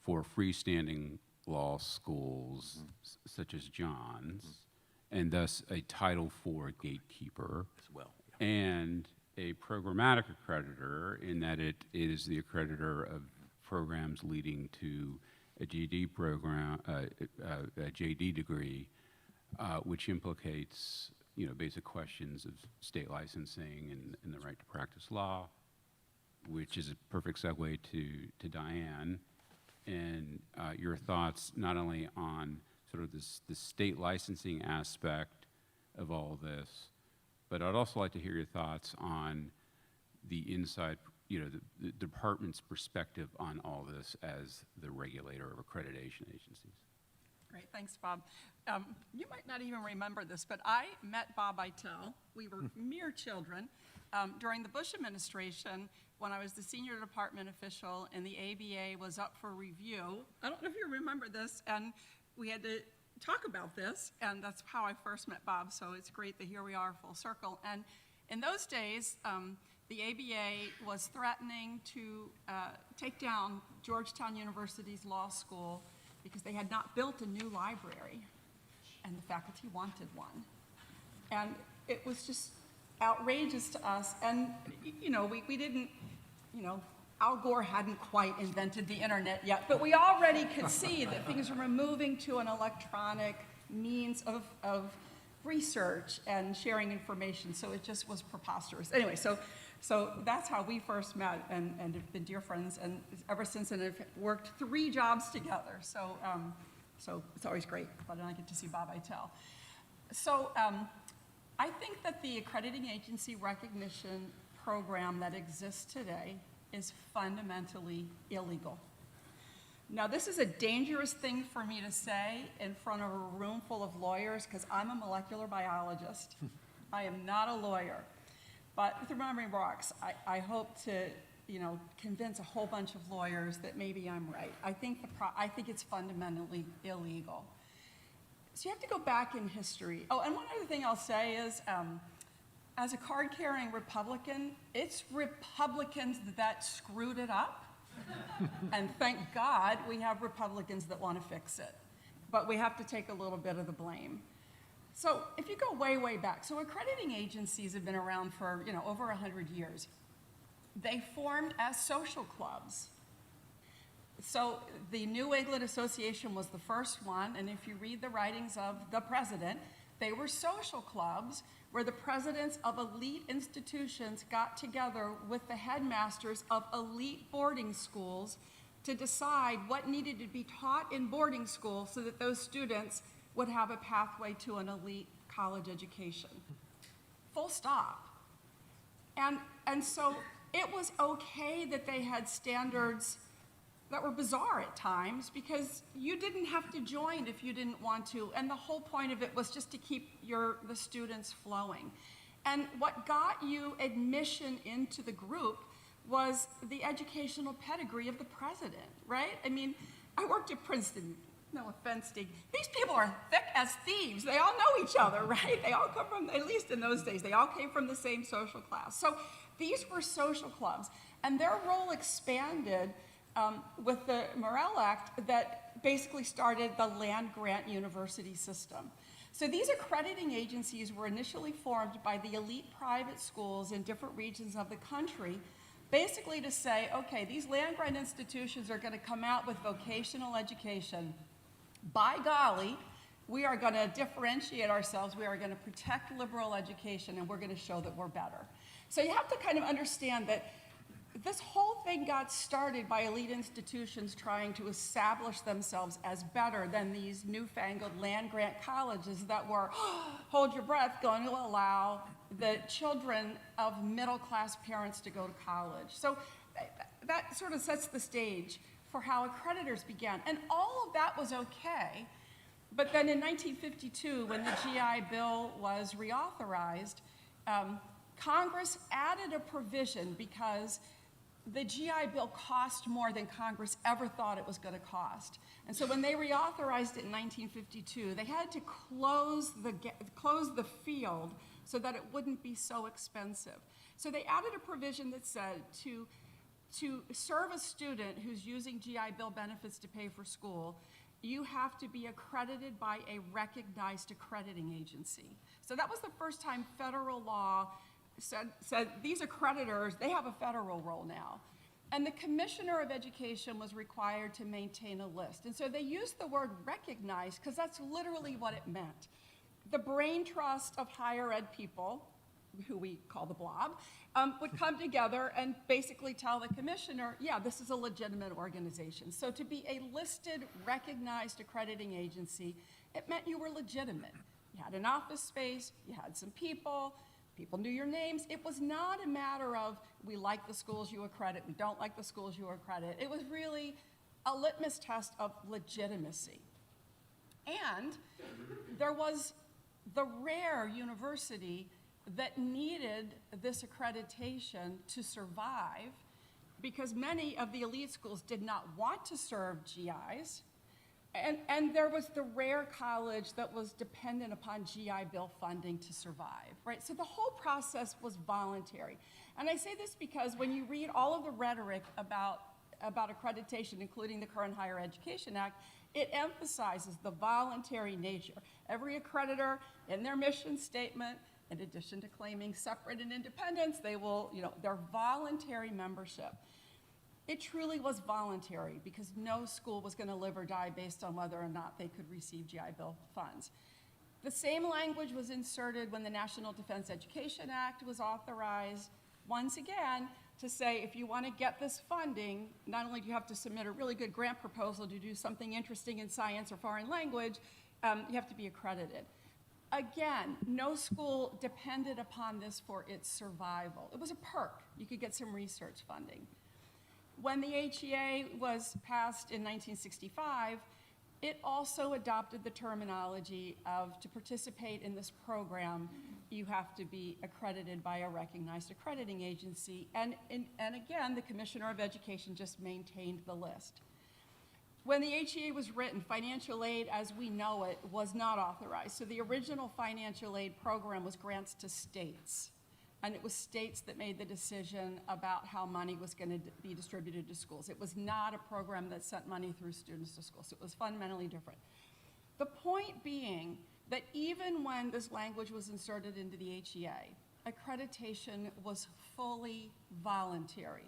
for freestanding law schools such as John's, and thus a Title IV gatekeeper, As well. and a programmatic accreditor in that it is the accreditor of programs leading to a J.D. program, a J.D. degree, which implicates, you know, basic questions of state licensing and the right to practice law, which is a perfect segue to Diane, and your thoughts not only on sort of the state licensing aspect of all this, but I'd also like to hear your thoughts on the inside, you know, the department's perspective on all this as the regulator of accreditation agencies. Great, thanks, Bob. You might not even remember this, but I met Bob Eitel. We were mere children during the Bush administration when I was the senior department official and the ABA was up for review. I don't know if you remember this, and we had to talk about this, and that's how I first met Bob, so it's great that here we are full circle. And in those days, the ABA was threatening to take down Georgetown University's law school because they had not built a new library, and the faculty wanted one. And it was just outrageous to us, and, you know, we didn't, you know, Al Gore hadn't quite invented the internet yet, but we already could see that things were moving to an electronic means of research and sharing information, so it just was preposterous. Anyway, so that's how we first met and have been dear friends, and ever since, and have worked 3 jobs together. So it's always great when I get to see Bob Eitel. So I think that the accrediting agency recognition program that exists today is fundamentally illegal. Now, this is a dangerous thing for me to say in front of a room full of lawyers, because I'm a molecular biologist. I am not a lawyer. But with Remembering Rocks, I hope to, convince a whole bunch of lawyers that maybe I'm right. I think it's fundamentally illegal. So you have to go back in history. Oh, and one other thing I'll say is, as a card-carrying Republican, it's Republicans that screwed it up. And thank God we have Republicans that want to fix it. But we have to take a little bit of the blame. So if you go way, way back, so accrediting agencies have been around for, over 100 years. They formed as social clubs. So the New England Association was the first one, and if you read the writings of the president, they were social clubs where the presidents of elite institutions got together with the headmasters of elite boarding schools to decide what needed to be taught in boarding school so that those students would have a pathway to an elite college education. Full stop. And so it was okay that they had standards that were bizarre at times, because you didn't have to join if you didn't want to, and the whole point of it was just to keep the students flowing. And what got you admission into the group was the educational pedigree of the president, right? I mean, I worked at Princeton. No offense, Steve. These people are thick as thieves. They all know each other, right? They all come from, at least in those days, they all came from the same social class. So these were social clubs, and their role expanded with the Morrill Act that basically started the land-grant university system. So these accrediting agencies were initially formed by the elite private schools in different regions of the country, basically to say, okay, these land-grant institutions are going to come out with vocational education. By golly, we are going to differentiate ourselves, we are going to protect liberal education, and we're going to show that we're better. So you have to kind of understand that this whole thing got started by elite institutions trying to establish themselves as better than these newfangled land-grant colleges that were, hold your breath, going to allow the children of middle-class parents to go to college. So that sort of sets the stage for how accreditors began. And all of that was okay, but then in 1952, when the GI Bill was reauthorized, Congress added a provision because the GI Bill cost more than Congress ever thought it was going to cost. And so when they reauthorized it in 1952, they had to close the field so that it wouldn't be so expensive. So they added a provision that said to serve a student who's using GI Bill benefits to pay for school, you have to be accredited by a recognized accrediting agency. So that was the first time federal law said these accreditors, they have a federal role now. And the Commissioner of Education was required to maintain a list. And so they used the word recognized because that's literally what it meant. The brain trust of higher ed people, who we call the blob, would come together and basically tell the commissioner, yeah, this is a legitimate organization. So to be a listed, recognized accrediting agency, it meant you were legitimate. You had an office space, you had some people knew your names. It was not a matter of, we like the schools you accredit, we don't like the schools you accredit. It was really a litmus test of legitimacy. And there was the rare university that needed this accreditation to survive, because many of the elite schools did not want to serve GIs, and there was the rare college that was dependent upon GI Bill funding to survive, right? So the whole process was voluntary. And I say this because when you read all of the rhetoric about accreditation, including the current Higher Education Act, it emphasizes the voluntary nature. Every accreditor, in their mission statement, in addition to claiming separate and independence, they will, their voluntary membership. it truly was voluntary because no school was going to live or die based on whether or not they could receive GI Bill funds. The same language was inserted when the National Defense Education Act was authorized, once again, to say if you want to get this funding, not only do you have to submit a really good grant proposal to do something interesting in science or foreign language, you have to be accredited. Again, no school depended upon this for its survival. It was a perk. You could get some research funding. When the HEA was passed in 1965, it also adopted the terminology of, to participate in this program, you have to be accredited by a recognized accrediting agency. And again, the Commissioner of Education just maintained the list. When the HEA was written, financial aid as we know it was not authorized. So the original financial aid program was grants to states. And it was states that made the decision about how money was going to be distributed to schools. It was not a program that sent money through students to schools. It was fundamentally different. The point being that even when this language was inserted into the HEA, accreditation was fully voluntary.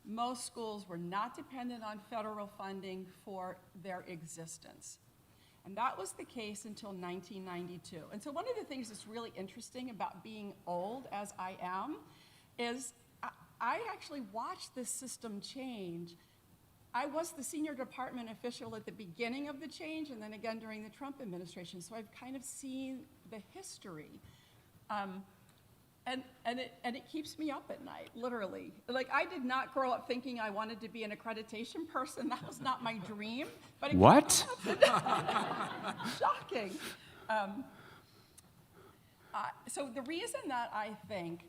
Most schools were not dependent on federal funding for their existence. And that was the case until 1992. And so one of the things that's really interesting about being old, as I am, is I actually watched this system change. I was the senior department official at the beginning of the change and then again during the Trump administration. So I've kind of seen the history. And it keeps me up at night, literally. Like, I did not grow up thinking I wanted to be an accreditation person. That was not my dream. But it What? Shocking. So the reason that I think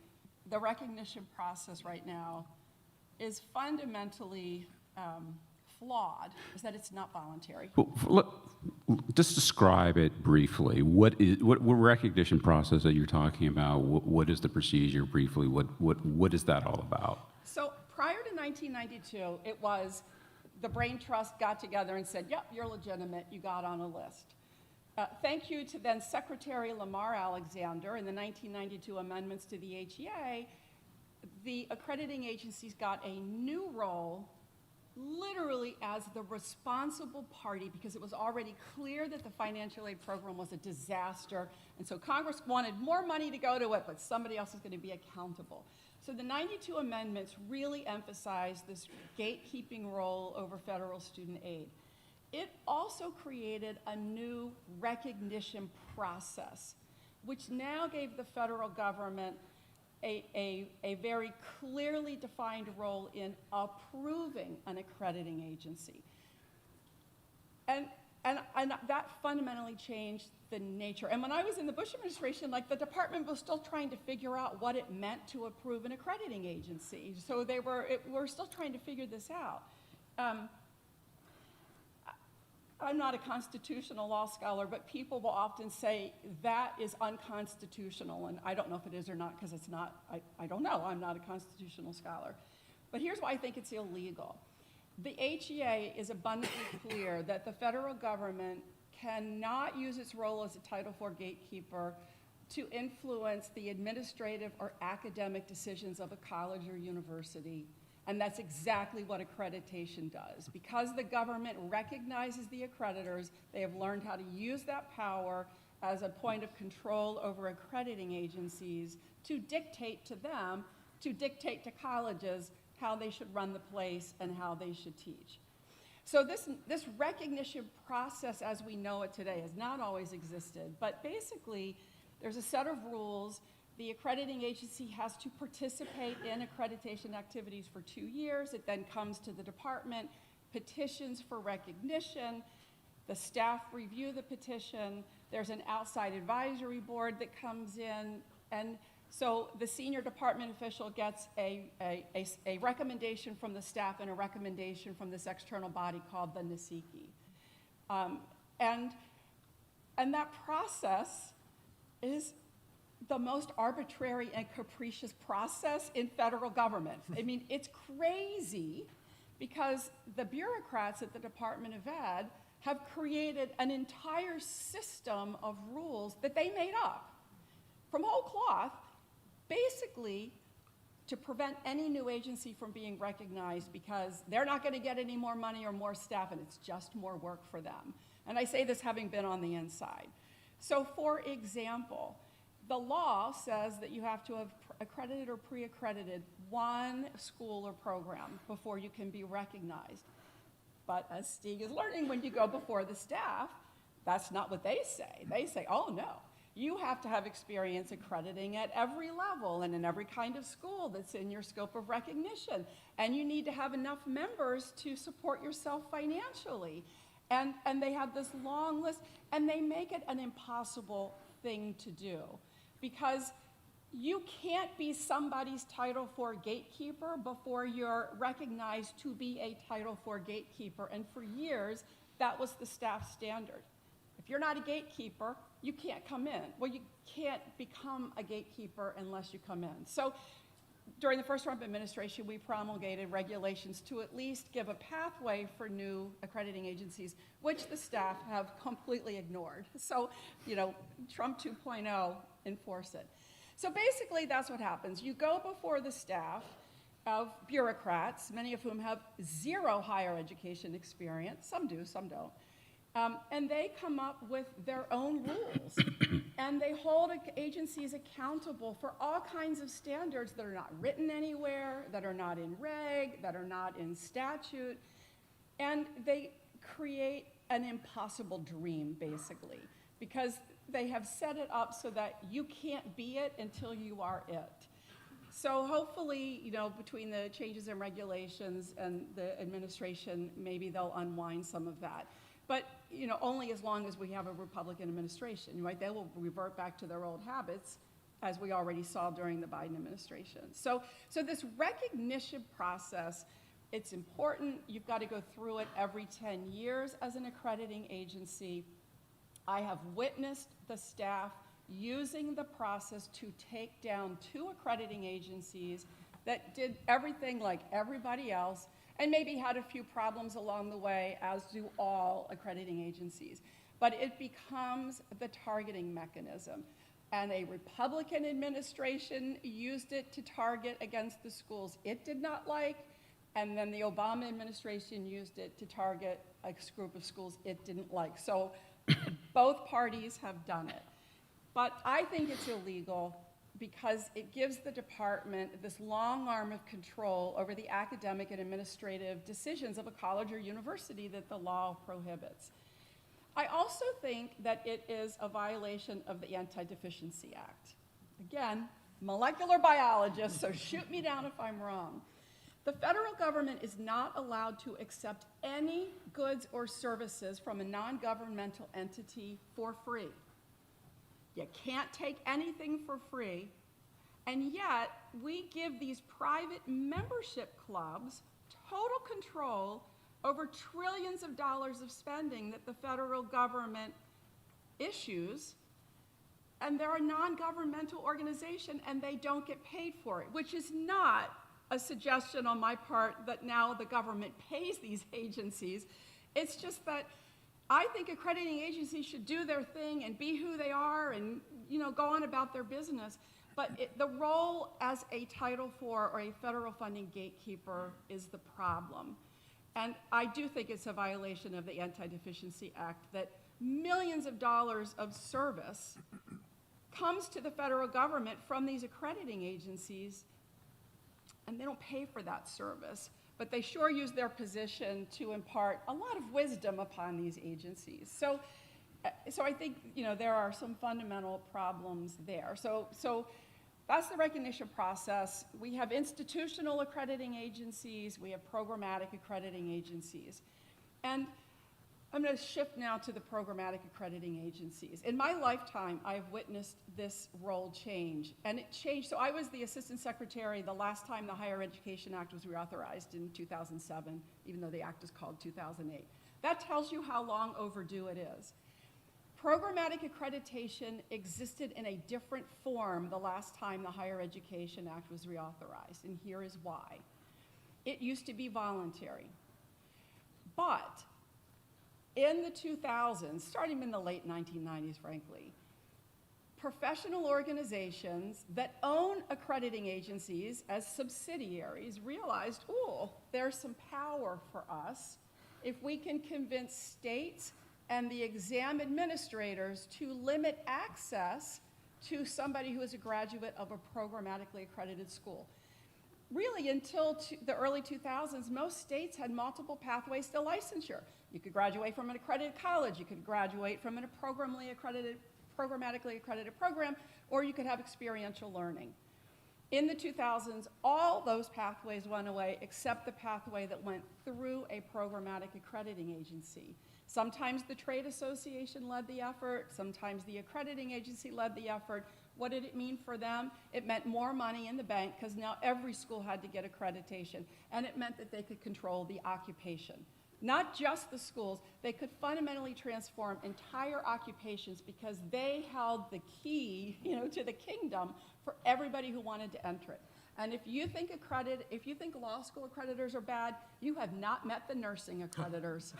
the recognition process right now is fundamentally flawed is that it's not voluntary. Just describe it briefly. What recognition process that you're talking about? What is the procedure briefly? What is that all about? So prior to 1992, it was the Brain Trust got together and said, yep, you're legitimate, you got on a list. Thank you to then Secretary Lamar Alexander in the 1992 amendments to the HEA, the accrediting agencies got a new role literally as the responsible party because it was already clear that the financial aid program was a disaster. And so Congress wanted more money to go to it, but somebody else is going to be accountable. So the 92 amendments really emphasized this gatekeeping role over federal student aid. It also created a new recognition process, which now gave the federal government a very clearly defined role in approving an accrediting agency. And that fundamentally changed the nature. And when I was in the Bush administration, like, the department was still trying to figure out what it meant to approve an accrediting agency. So we're still trying to figure this out. I'm not a constitutional law scholar, but people will often say that is unconstitutional, and I don't know if it is or not because it's not, I don't know, I'm not a constitutional scholar. But here's why I think it's illegal. The HEA is abundantly clear that the federal government cannot use its role as a Title IV gatekeeper to influence the administrative or academic decisions of a college or university. And that's exactly what accreditation does. Because the government recognizes the accreditors, they have learned how to use that power as a point of control over accrediting agencies to dictate to them, to dictate to colleges how they should run the place and how they should teach. So this recognition process as we know it today has not always existed, but basically there's a set of rules. The accrediting agency has to participate in accreditation activities for 2 years. It then comes to the department, petitions for recognition. The staff review the petition. There's an outside advisory board that comes in. And so the senior department official gets a recommendation from the staff and a recommendation from this external body called the NASIKI. And that process is the most arbitrary and capricious process in federal government. I mean, it's crazy because the bureaucrats at the Department of Ed have created an entire system of rules that they made up from whole cloth. Basically, to prevent any new agency from being recognized because they're not going to get any more money or more staff, and it's just more work for them. And I say this having been on the inside. So for example, the law says that you have to have accredited or pre-accredited one school or program before you can be recognized. But as Stieg is learning, when you go before the staff, that's not what they say. They say, oh no, you have to have experience accrediting at every level and in every kind of school that's in your scope of recognition. And you need to have enough members to support yourself financially. And they have this long list, and they make it an impossible thing to do because you can't be somebody's Title IV gatekeeper before you're recognized to be a Title IV gatekeeper. And for years, that was the staff standard. If you're not a gatekeeper, you can't come in. Well, you can't become a gatekeeper unless you come in. So during the first Trump administration, we promulgated regulations to at least give a pathway for new accrediting agencies, which the staff have completely ignored. So, Trump 2.0, enforce it. So basically, that's what happens. You go before the staff of bureaucrats, many of whom have zero higher education experience. Some do, some don't. And they come up with their own rules. And they hold agencies accountable for all kinds of standards that are not written anywhere, that are not in reg, that are not in statute. And they create an impossible dream, basically, because they have set it up so that you can't be it until you are it. So hopefully, between the changes in regulations and the administration, maybe they'll unwind some of that. But, only as long as we have a Republican administration, right? They will revert back to their old habits, as we already saw during the Biden administration. So this recognition process, it's important. You've got to go through it every 10 years as an accrediting agency. I have witnessed the staff using the process to take down 2 accrediting agencies that did everything like everybody else, and maybe had a few problems along the way, as do all accrediting agencies. But it becomes the targeting mechanism. And a Republican administration used it to target against the schools it did not like, and then the Obama administration used it to target a group of schools it didn't like. So both parties have done it. But I think it's illegal because it gives the department this long arm of control over the academic and administrative decisions of a college or university that the law prohibits. I also think that it is a violation of the Anti-Deficiency Act. Again, molecular biologist, so shoot me down if I'm wrong. The federal government is not allowed to accept any goods or services from a non-governmental entity for free. You can't take anything for free, and yet we give these private membership clubs total control over trillions of dollars of spending that the federal government issues, and they're a non-governmental organization and they don't get paid for it, which is not a suggestion on my part that now the government pays these agencies. It's just that I think accrediting agencies should do their thing and be who they are and go on about their business. But the role as a Title IV or a federal funding gatekeeper is the problem. And I do think it's a violation of the Anti-Deficiency Act that millions of dollars of service comes to the federal government from these accrediting agencies, and they don't pay for that service. But they sure use their position to impart a lot of wisdom upon these agencies. So I think there are some fundamental problems there. So that's the recognition process. We have institutional accrediting agencies. We have programmatic accrediting agencies. And I'm going to shift now to the programmatic accrediting agencies. In my lifetime, I have witnessed this role change, and it changed. So I was the assistant secretary the last time the Higher Education Act was reauthorized in 2007, even though the act is called 2008. That tells you how long overdue it is. Programmatic accreditation existed in a different form the last time the Higher Education Act was reauthorized, and here is why. It used to be voluntary, but in the 2000s, starting in the late 1990s, frankly, professional organizations that own accrediting agencies as subsidiaries realized, ooh, there's some power for us if we can convince states and the exam administrators to limit access to somebody who is a graduate of a programmatically accredited school. Really, until the early 2000s, most states had multiple pathways to licensure. You could graduate from an accredited college, you could graduate from a programmatically accredited program, or you could have experiential learning. In the 2000s, all those pathways went away except the pathway that went through a programmatic accrediting agency. Sometimes the trade association led the effort, sometimes the accrediting agency led the effort. What did it mean for them? It meant more money in the bank because now every school had to get accreditation, and it meant that they could control the occupation. Not just the schools, they could fundamentally transform entire occupations because they held the key, to the kingdom for everybody who wanted to enter it. And if you think law school accreditors are bad, you have not met the nursing accreditors.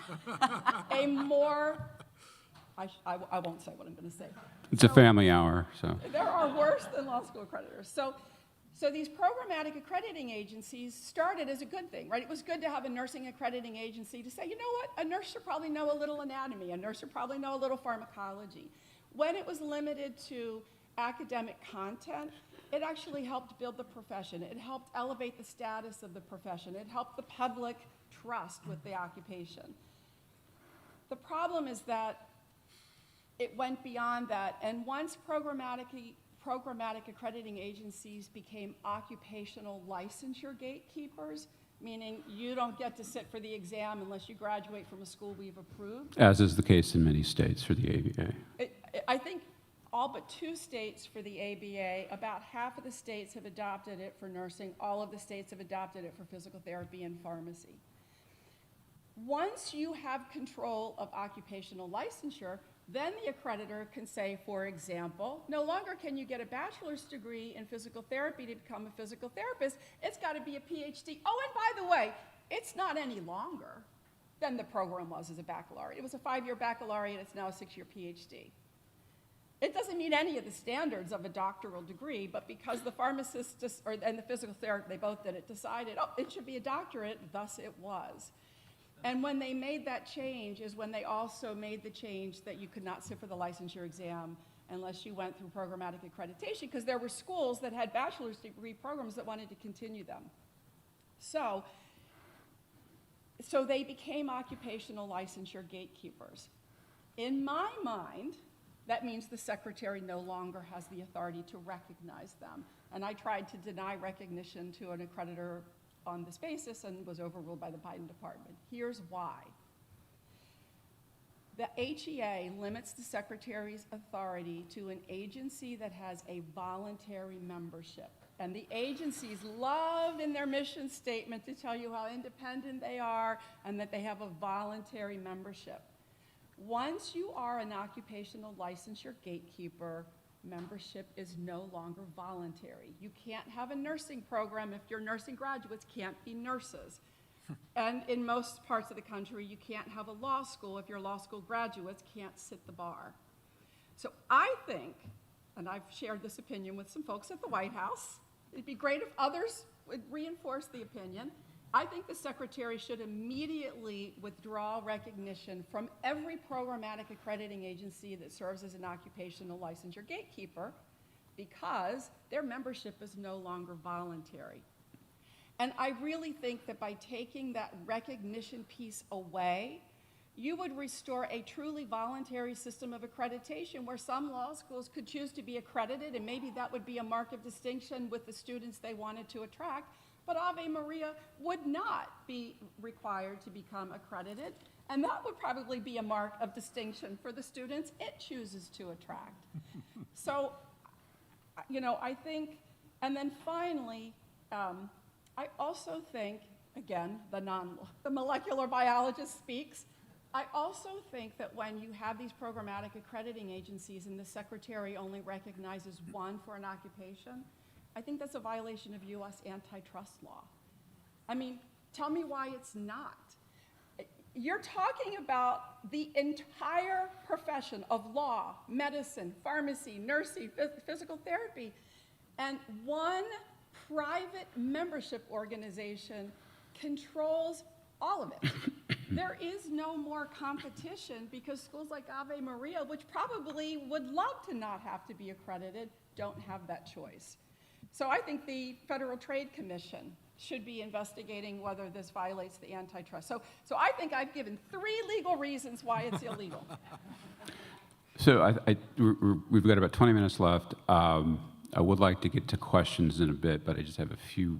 I won't say what I'm going to say. It's a family hour, so. There are worse than law school accreditors. So these programmatic accrediting agencies started as a good thing, right? It was good to have a nursing accrediting agency to say, you know what, a nurse should probably know a little anatomy, a nurse should probably know a little pharmacology. When it was limited to academic content, it actually helped build the profession. It helped elevate the status of the profession. It helped the public trust with the occupation. The problem is that it went beyond that, and once programmatic accrediting agencies became occupational licensure gatekeepers, meaning you don't get to sit for the exam unless you graduate from a school we've approved. As is the case in many states for the ABA. I think all but 2 states for the ABA, about half of the states have adopted it for nursing, all of the states have adopted it for physical therapy and pharmacy. Once you have control of occupational licensure, then the accreditor can say, for example, no longer can you get a bachelor's degree in physical therapy to become a physical therapist. It's got to be a PhD. Oh, and by the way, it's not any longer than the program was as a baccalaureate. It was a 5-year baccalaureate. It's now a 6-year PhD. It doesn't meet any of the standards of a doctoral degree, but because the pharmacist and the physical therapist, they both did it, decided, oh, it should be a doctorate, thus it was. And when they made that change is when they also made the change that you could not sit for the licensure exam unless you went through programmatic accreditation, because there were schools that had bachelor's degree programs that wanted to continue them. So they became occupational licensure gatekeepers. In my mind, that means the secretary no longer has the authority to recognize them. And I tried to deny recognition to an accreditor on this basis and was overruled by the Biden department. Here's why. The HEA limits the secretary's authority to an agency that has a voluntary membership. And the agencies love in their mission statement to tell you how independent they are and that they have a voluntary membership. Once you are an occupational licensure gatekeeper, membership is no longer voluntary. You can't have a nursing program if your nursing graduates can't be nurses. And in most parts of the country, you can't have a law school if your law school graduates can't sit the bar. So I think, and I've shared this opinion with some folks at the White House, it'd be great if others would reinforce the opinion. I think the secretary should immediately withdraw recognition from every programmatic accrediting agency that serves as an occupational licensure gatekeeper because their membership is no longer voluntary. And I really think that by taking that recognition piece away, you would restore a truly voluntary system of accreditation where some law schools could choose to be accredited, and maybe that would be a mark of distinction with the students they wanted to attract. But Ave Maria would not be required to become accredited, and that would probably be a mark of distinction for the students it chooses to attract. So, I think, and then finally, I also think, again, the molecular biologist speaks, I also think that when you have these programmatic accrediting agencies and the secretary only recognizes one for an occupation, I think that's a violation of US antitrust law. I mean, tell me why it's not. you're talking about the entire profession of law, medicine, pharmacy, nursing, physical therapy, and one private membership organization controls all of it. There is no more competition because schools like Ave Maria, which probably would love to not have to be accredited, don't have that choice. So I think the Federal Trade Commission should be investigating whether this violates the antitrust. So I think I've given 3 legal reasons why it's illegal. So we've got about 20 minutes left. I would like to get to questions in a bit, but I just have a few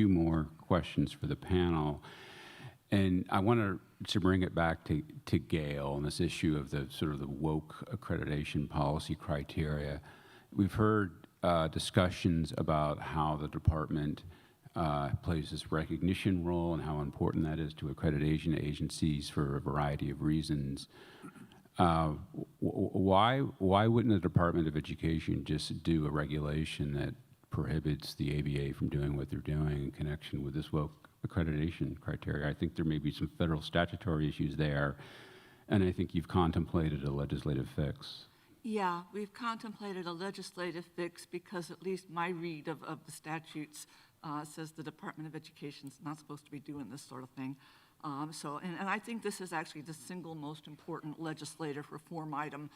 more questions for the panel. And I want to bring it back to Gail and this issue of the sort of the woke accreditation policy criteria. We've heard discussions about how the department plays this recognition role and how important that is to accreditation agencies for a variety of reasons. Why wouldn't the Department of Education just do a regulation that prohibits the ABA from doing what they're doing in connection with this woke accreditation criteria? I think there may be some federal statutory issues there, and I think you've contemplated a legislative fix. Yeah, we've contemplated a legislative fix because at least my read of the statutes says the Department of Education is not supposed to be doing this sort of thing. And I think this is actually the single most important legislative reform item,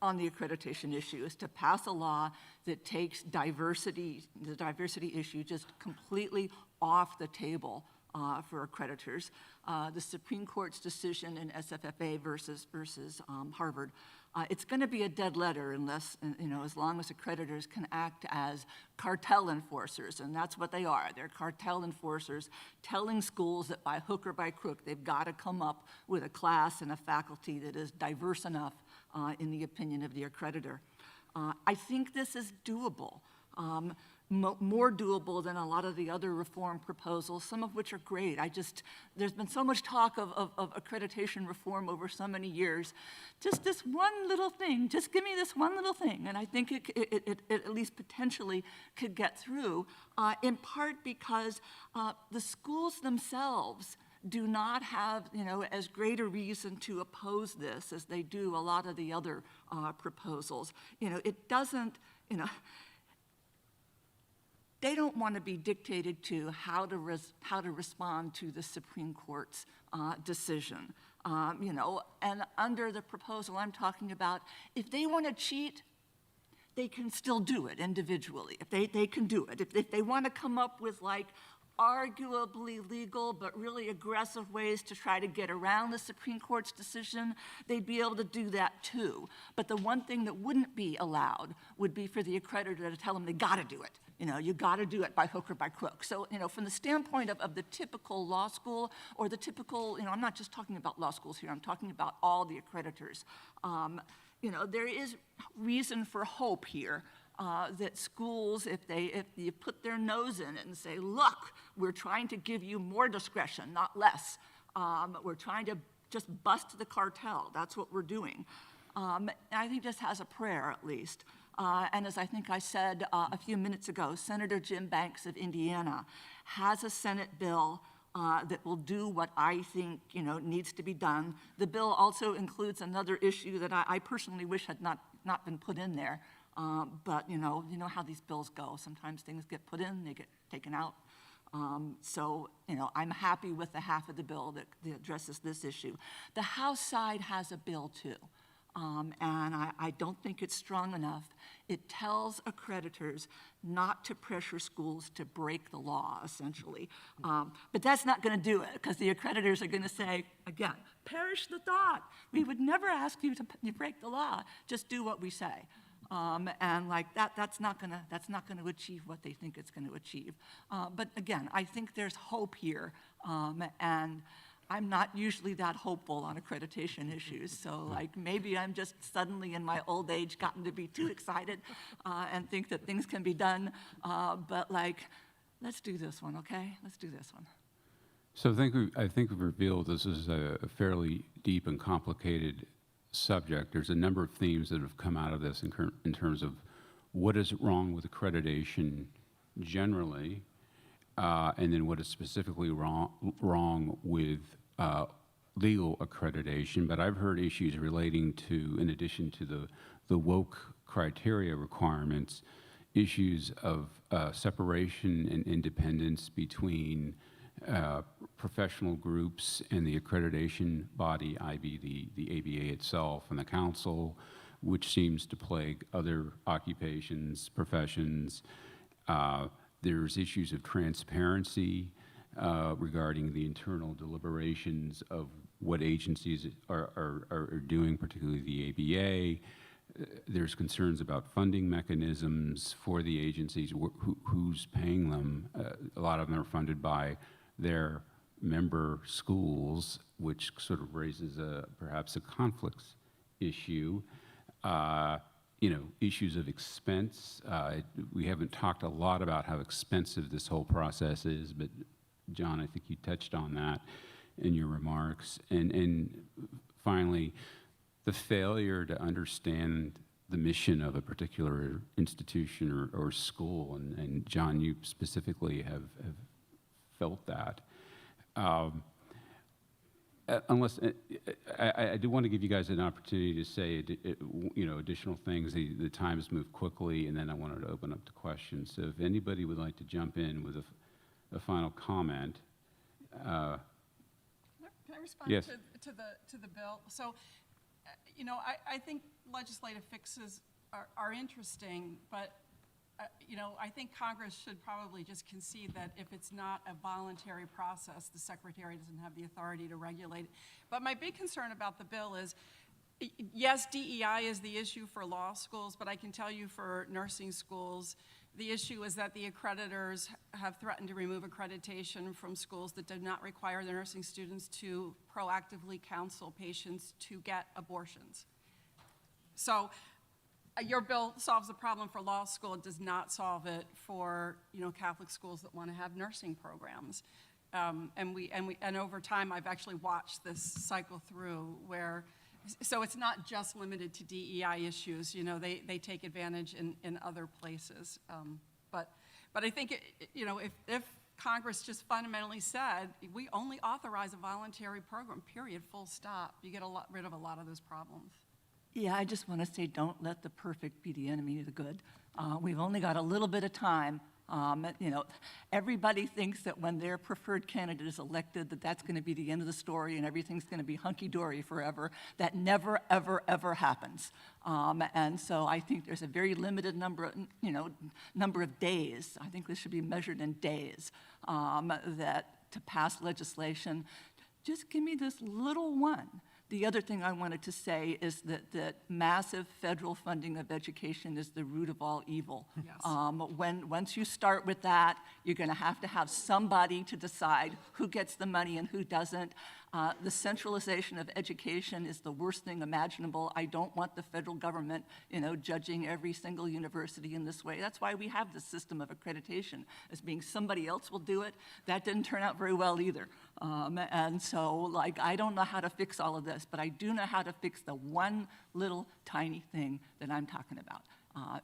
on the accreditation issue, is to pass a law that takes the diversity issue just completely off the table for accreditors. The Supreme Court's decision in SFFA versus Harvard, it's going to be a dead letter unless, as long as accreditors can act as cartel enforcers, and that's what they are. They're cartel enforcers telling schools that by hook or by crook, they've got to come up with a class and a faculty that is diverse enough in the opinion of the accreditor. I think this is doable. More doable than a lot of the other reform proposals, some of which are great. There's been so much talk of accreditation reform over so many years. Just this one little thing, just give me this one little thing, and I think it at least potentially could get through, in part because the schools themselves do not have, as great a reason to oppose this as they do a lot of the other proposals. It doesn't, they don't want to be dictated to how to respond to the Supreme Court's decision. And under the proposal I'm talking about, if they want to cheat, they can still do it individually. If they can do it. If they want to come up with arguably legal but really aggressive ways to try to get around the Supreme Court's decision, they'd be able to do that too. But the one thing that wouldn't be allowed would be for the accreditor to tell them they got to do it. You got to do it by hook or by crook. So, from the standpoint of the typical law school or the typical, I'm not just talking about law schools here, I'm talking about all the accreditors. There is reason for hope here. That schools, if you put their nose in it and say, look, we're trying to give you more discretion, not less. We're trying to just bust the cartel. That's what we're doing. And I think this has a prayer, at least. And as I think I said a few minutes ago, Senator Jim Banks of Indiana has a Senate bill that will do what I think needs to be done. The bill also includes another issue that I personally wish had not been put in there. But you know how these bills go. Sometimes things get put in, they get taken out. So I'm happy with the half of the bill that addresses this issue. The House side has a bill too. And I don't think it's strong enough. It tells accreditors not to pressure schools to break the law, essentially. But that's not going to do it, because the accreditors are going to say, again, perish the thought. We would never ask you to break the law. Just do what we say. And that's not going to achieve what they think it's going to achieve. But again, I think there's hope here, and I'm not usually that hopeful on accreditation issues, so maybe I'm just suddenly in my old age gotten to be too excited and think that things can be done, but let's do this one, okay? Let's do this one. So I think we've revealed this is a fairly deep and complicated subject. There's a number of themes that have come out of this in terms of what is wrong with accreditation generally, and then what is specifically wrong with legal accreditation, but I've heard issues relating to, in addition to the woke criteria requirements, issues of separation and independence between professional groups and the accreditation body, i.e. the ABA itself, and the council, which seems to plague other occupations, professions. There's issues of transparency regarding the internal deliberations of what agencies are doing, particularly the ABA. There's concerns about funding mechanisms for the agencies, who's paying them. A lot of them are funded by their member schools, which sort of raises perhaps a conflicts issue. Issues of expense. We haven't talked a lot about how expensive this whole process is, but John, I think you touched on that in your remarks. And finally, the failure to understand the mission of a particular institution or school, and John, you specifically have felt that. Unless, I do want to give you guys an opportunity to say, additional things. The times move quickly, and then I wanted to open up to questions. So if anybody would like to jump in with a final comment. Can I respond Yes. to the bill? So, I think legislative fixes are interesting, but I think Congress should probably just concede that if it's not a voluntary process, the Secretary doesn't have the authority to regulate it. But my big concern about the bill is, yes, DEI is the issue for law schools, but I can tell you for nursing schools, the issue is that the accreditors have threatened to remove accreditation from schools that do not require their nursing students to proactively counsel patients to get abortions. So your bill solves the problem for law school. It does not solve it for Catholic schools that want to have nursing programs. And over time, I've actually watched this cycle through where, so it's not just limited to DEI issues. They take advantage in other places. But I think if Congress just fundamentally said we only authorize a voluntary program, period, full stop, you get rid of a lot of those problems. Yeah, I just want to say, don't let the perfect be the enemy of the good. We've only got a little bit of time. Everybody thinks that when their preferred candidate is elected, that's going to be the end of the story and everything's going to be hunky-dory forever. That never, ever, ever happens. And so I think there's a very limited number of days. I think this should be measured in days that to pass legislation. Just give me this little one. The other thing I wanted to say is that massive federal funding of education is the root of all evil. Yes. Once you start with that, you're going to have somebody to decide who gets the money and who doesn't. The centralization of education is the worst thing imaginable. I don't want the federal government, judging every single university in this way. That's why we have this system of accreditation, as being somebody else will do it. That didn't turn out very well either. And so, I don't know how to fix all of this, but I do know how to fix the one little tiny thing that I'm talking about.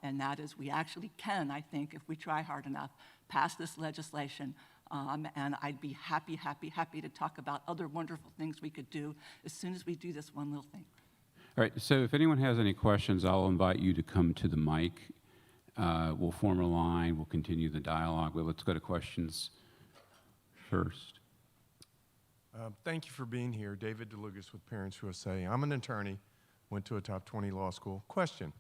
And that is we actually can, I think, if we try hard enough, pass this legislation. And I'd be happy to talk about other wonderful things we could do as soon as we do this one little thing. All right, so if anyone has any questions, I'll invite you to come to the mic. We'll form a line, we'll continue the dialogue, but let's go to questions first. Thank you for being here. David DeLugas with Parents USA. I'm an attorney, went to a top 20 law school. Question,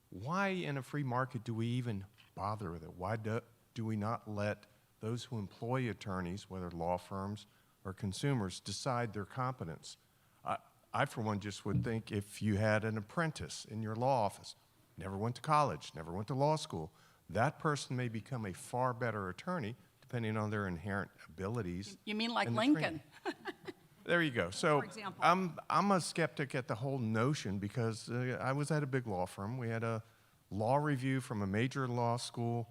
why in a free market do we even bother with it? Why do we not let those who employ attorneys, whether law firms or consumers, decide their competence? I, for one, just would think if you had an apprentice in your law office, never went to college, never went to law school, that person may become a far better attorney depending on their inherent abilities. You mean like and the Lincoln? training. There you go. So For example. I'm a skeptic at the whole notion because I was at a big law firm. We had a law review from a major law school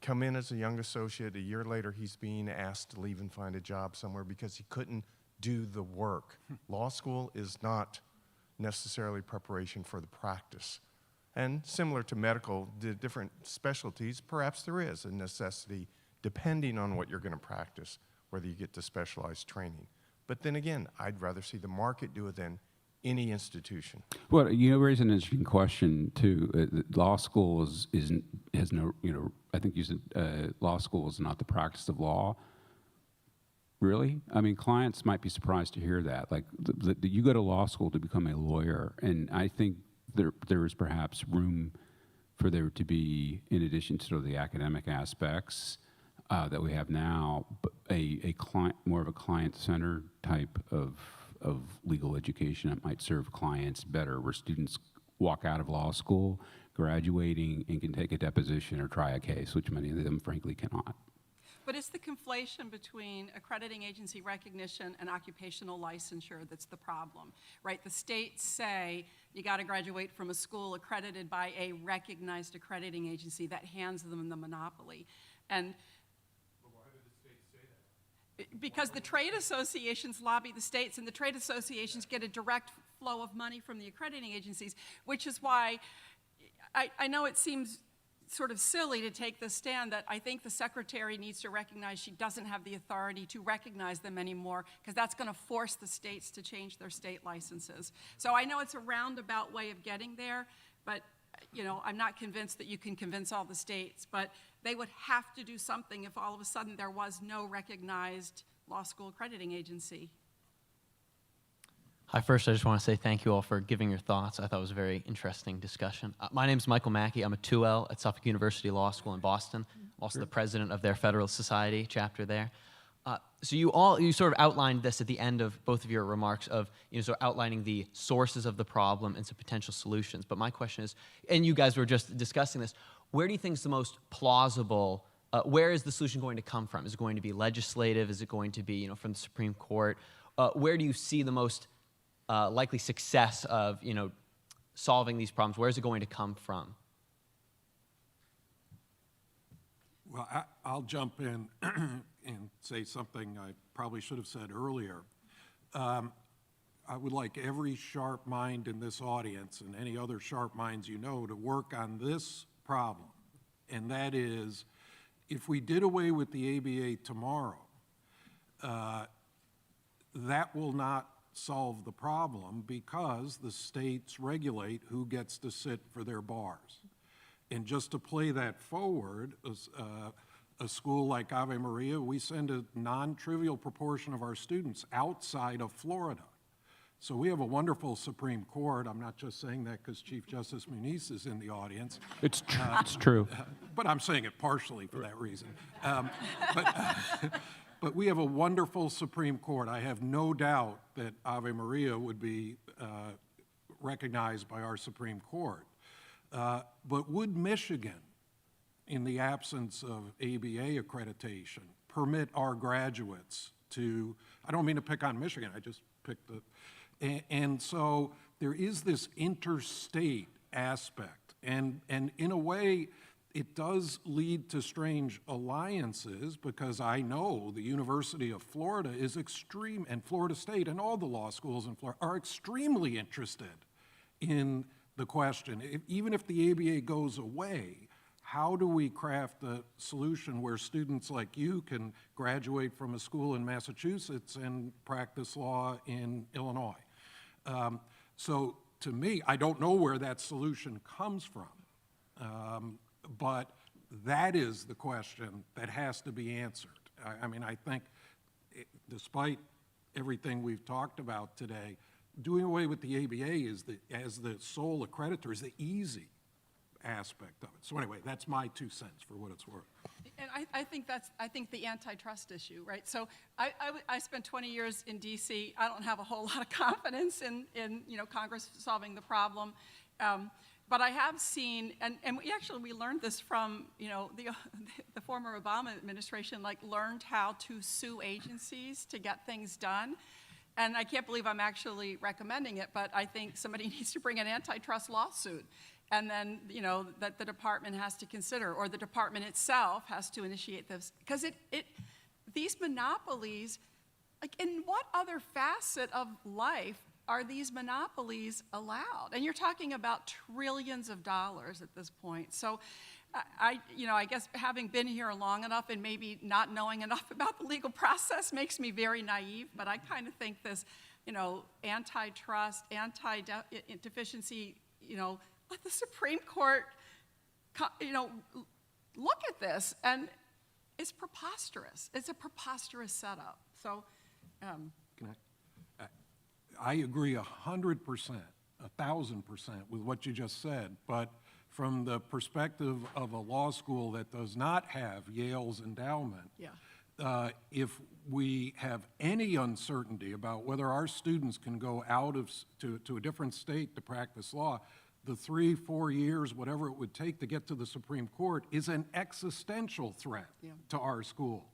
come in as a young associate. A year later, he's being asked to leave and find a job somewhere because he couldn't do the work. Law school is not necessarily preparation for the practice. And similar to medical, the different specialties, perhaps there is a necessity depending on what you're going to practice, whether you get to specialized training. But then again, I'd rather see the market do it than any institution. Well, you raise an interesting question too. Law school has no, I think you said law school is not the practice of law. Really? I mean, clients might be surprised to hear that. Like, you go to law school to become a lawyer, and I think there is perhaps room for there to be, in addition to sort of the academic aspects that we have now, a client, more of a client-centered type of legal education that might serve clients better, where students walk out of law school, graduating, and can take a deposition or try a case, which many of them, frankly, cannot. But it's the conflation between accrediting agency recognition and occupational licensure that's the problem, right? The states say you got to graduate from a school accredited by a recognized accrediting agency that hands them the monopoly. And Why do the states say that? because the trade associations lobby the states, and the trade associations get a direct flow of money from the accrediting agencies, which is why I know it seems sort of silly to take the stand that I think the secretary needs to recognize she doesn't have the authority to recognize them anymore, because that's going to force the states to change their state licenses. So I know it's a roundabout way of getting there, but I'm not convinced that you can convince all the states, but they would have to do something if all of a sudden there was no recognized law school accrediting agency. Hi, first I just want to say thank you all for giving your thoughts. I thought it was a very interesting discussion. My name is Michael Mackey. I'm a 2L at Suffolk University Law School in Boston. I'm also the president of their Federalist Society chapter there. So you sort of outlined this at the end of both of your remarks of sort of outlining the sources of the problem and some potential solutions. But my question is, and you guys were just discussing this, where do you think is the most plausible? Where is the solution going to come from? Is it going to be legislative? Is it going to be from the Supreme Court? Where do you see the most likely success of solving these problems? Where is it going to come from? Well, I'll jump in and say something I probably should have said earlier. I would like every sharp mind in this audience and any other sharp minds to work on this problem, and that is, if we did away with the ABA tomorrow, that will not solve the problem, because the states regulate who gets to sit for their bars. And just to play that forward, a school like Ave Maria, we send a non-trivial proportion of our students outside of Florida. So we have a wonderful Supreme Court. I'm not just saying that because Chief Justice Muniz is in the audience. It's true. But I'm saying it partially for that reason. But we have a wonderful Supreme Court. I have no doubt that Ave Maria would be recognized by our Supreme Court. But would Michigan, in the absence of ABA accreditation, permit our graduates to, I don't mean to pick on Michigan, I just picked the, and so there is this interstate aspect. And in a way, it does lead to strange alliances, because I know the University of Florida is extreme, and Florida State and all the law schools in Florida are extremely interested in the question. Even if the ABA goes away, how do we craft a solution where students like you can graduate from a school in Massachusetts and practice law in Illinois? So to me, I don't know where that solution comes from. But that is the question that has to be answered. I mean, I think despite everything we've talked about today, doing away with the ABA as the sole accreditor is the easy aspect of it. So anyway, that's my 2 cents for what it's worth. And I think the antitrust issue, right? So I spent 20 years in DC. I don't have a whole lot of confidence in Congress solving the problem. But I have seen, and we learned this from, the former Obama administration, learned how to sue agencies to get things done. And I can't believe I'm actually recommending it, but I think somebody needs to bring an antitrust lawsuit. And then, that the department has to consider, or the department itself has to initiate this. Because these monopolies, in what other facet of life are these monopolies allowed? And you're talking about trillions of dollars at this point. So I guess having been here long enough and maybe not knowing enough about the legal process makes me very naive, but I kind of think this, antitrust, anti-deficiency, let the Supreme Court, look at this, and it's preposterous. It's a preposterous setup. So, I agree 100%, 1,000% with what you just said, but from the perspective of a law school that does not have Yale's endowment, yeah. If we have any uncertainty about whether our students can go out to a different state to practice law, the 3-4 years, whatever it would take to get to the Supreme Court, is an existential threat to our school.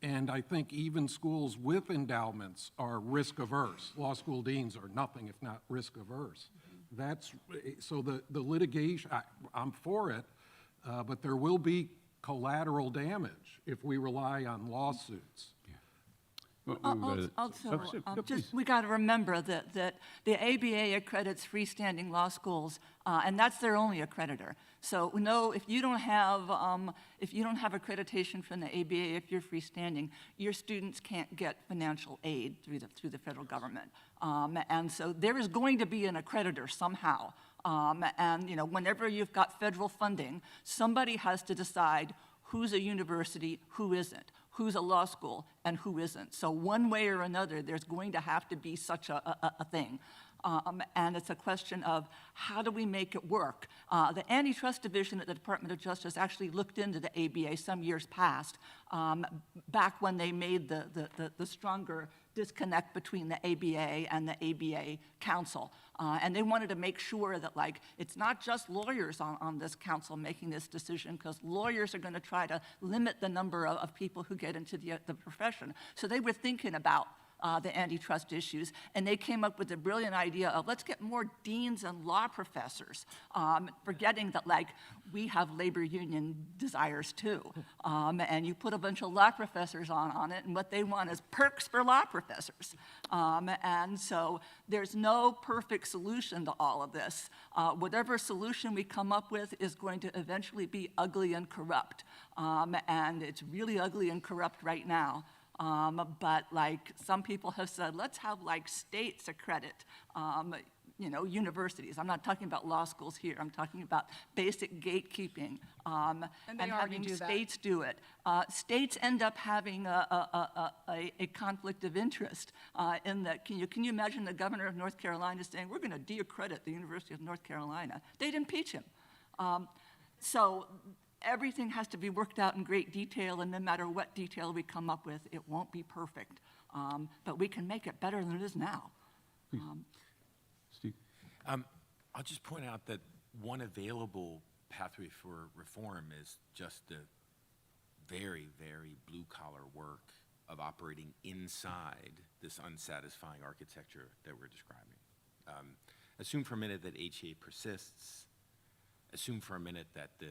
And I think even schools with endowments are risk averse. Law school deans are nothing if not risk averse. So the litigation, I'm for it, but there will be collateral damage if we rely on lawsuits. We got to remember that the ABA accredits freestanding law schools, and that's their only accreditor. So no, if you don't have accreditation from the ABA, if you're freestanding, your students can't get financial aid through the federal government, and so there is going to be an accreditor somehow. And whenever you've got federal funding, somebody has to decide who's a university, who isn't, who's a law school, and who isn't. So one way or another, there's going to have to be such a thing. And it's a question of how do we make it work? The Antitrust Division at the Department of Justice actually looked into the ABA some years past, back when they made the stronger disconnect between the ABA and the ABA Council. And they wanted to make sure that, it's not just lawyers on this council making this decision, because lawyers are going to try to limit the number of people who get into the profession. So they were thinking about the antitrust issues, and they came up with the brilliant idea of let's get more deans and law professors, forgetting that we have labor union desires too, and you put a bunch of law professors on it, and what they want is perks for law professors, and so there's no perfect solution to all of this. Whatever solution we come up with is going to eventually be ugly and corrupt, and it's really ugly and corrupt right now. But some people have said, let's have states accredit, universities. I'm not talking about law schools here. I'm talking about basic gatekeeping, and having states do it. States end up having a conflict of interest in that. Can you imagine the governor of North Carolina saying, we're going to de-accredit the University of North Carolina? They'd impeach him. So everything has to be worked out in great detail, and no matter what detail we come up with, it won't be perfect. But we can make it better than it is now. Steve? I'll just point out that one available pathway for reform is just the very, very blue-collar work of operating inside this unsatisfying architecture that we're describing. Assume for a minute that HEA persists. Assume for a minute that the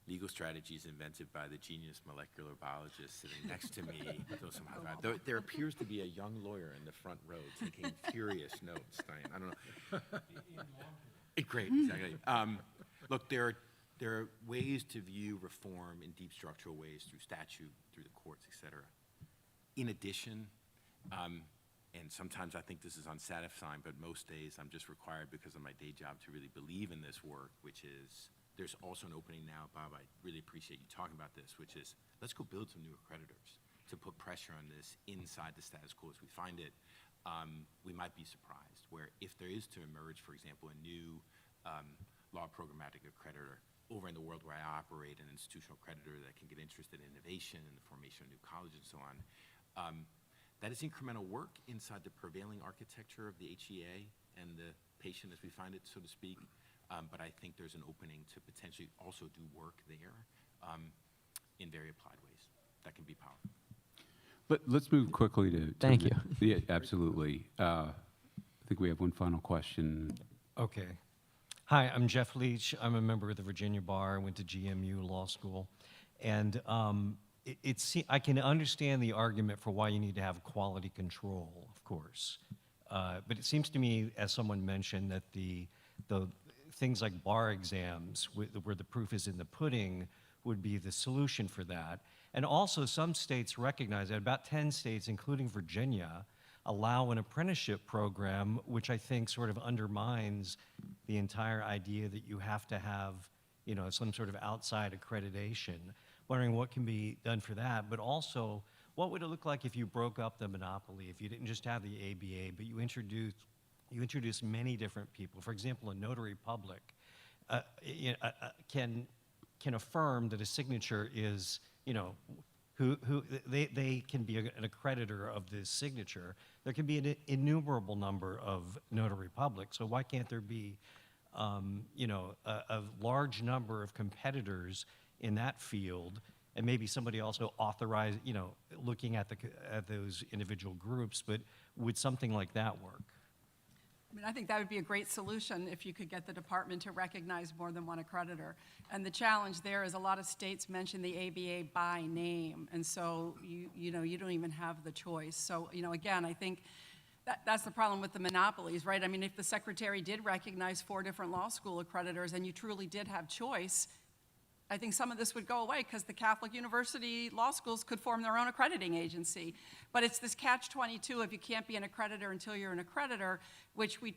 legal strategies invented by the genius molecular biologist sitting next to me. There appears to be a young lawyer in the front row taking furious notes, Diane. I don't know. Great, exactly. Look, there are ways to view reform in deep structural ways through statute, through the courts, et cetera. In addition, and sometimes I think this is unsatisfying, but most days I'm just required because of my day job to really believe in this work, which is there's also an opening now, Bob, I really appreciate you talking about this, which is let's go build some new accreditors to put pressure on this inside the status quo as we find it. We might be surprised where if there is to emerge, for example, a new law programmatic accreditor over in the world where I operate, an institutional accreditor that can get interested in innovation and the formation of new colleges and so on, that is incremental work inside the prevailing architecture of the HEA and the patient as we find it, so to speak. But I think there's an opening to potentially also do work there in very applied ways that can be powerful. Let's move quickly to Thank you. Yeah, absolutely. I think we have one final question. Okay. Hi, I'm Jeff Leach. I'm a member of the Virginia Bar. I went to GMU Law School. And I can understand the argument for why you need to have quality control, of course. But it seems to me, as someone mentioned, that things like bar exams, where the proof is in the pudding, would be the solution for that. And also, some states recognize that, about 10 states, including Virginia, allow an apprenticeship program, which I think sort of undermines the entire idea that you have to have, you know, some sort of outside accreditation. Wondering what can be done for that, but also, what would it look like if you broke up the monopoly, if you didn't just have the ABA, but you introduced many different people? For example, a notary public can affirm that a signature is, you know, they can be an accreditor of this signature. There can be an innumerable number of notary publics. So why can't there be, you know, a large number of competitors in that field, and maybe somebody also authorize, you know, looking at those individual groups? But would something like that work? I mean, I think that would be a great solution if you could get the department to recognize more than one accreditor. And the challenge there is a lot of states mention the ABA by name, and so you know, you don't even have the choice. So, you know, again, I think that's the problem with the monopolies, right? I mean, if the secretary did recognize 4 different law school accreditors and you truly did have choice, I think some of this would go away, because the Catholic university law schools could form their own accrediting agency. But it's this catch-22 if you can't be an accreditor until you're an accreditor, which we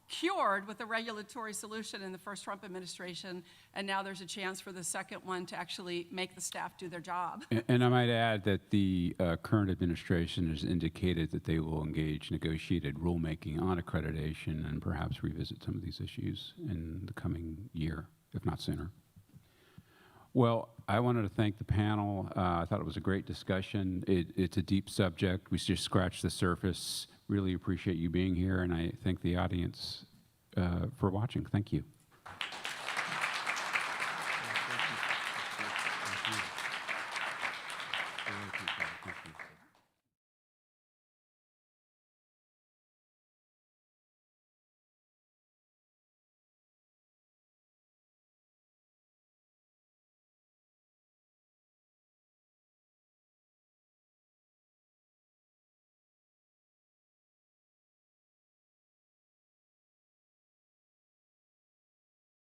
cured with the regulatory solution in the first Trump administration, and now there's a chance for the second one to actually make the staff do their job. And I might add that the current administration has indicated that they will engage negotiated rulemaking on accreditation and perhaps revisit some of these issues in the coming year, if not sooner. Well, I wanted to thank the panel. I thought it was a great discussion. It's a deep subject. We just scratched the surface. Really appreciate you being here, and I thank the audience for watching. Thank you.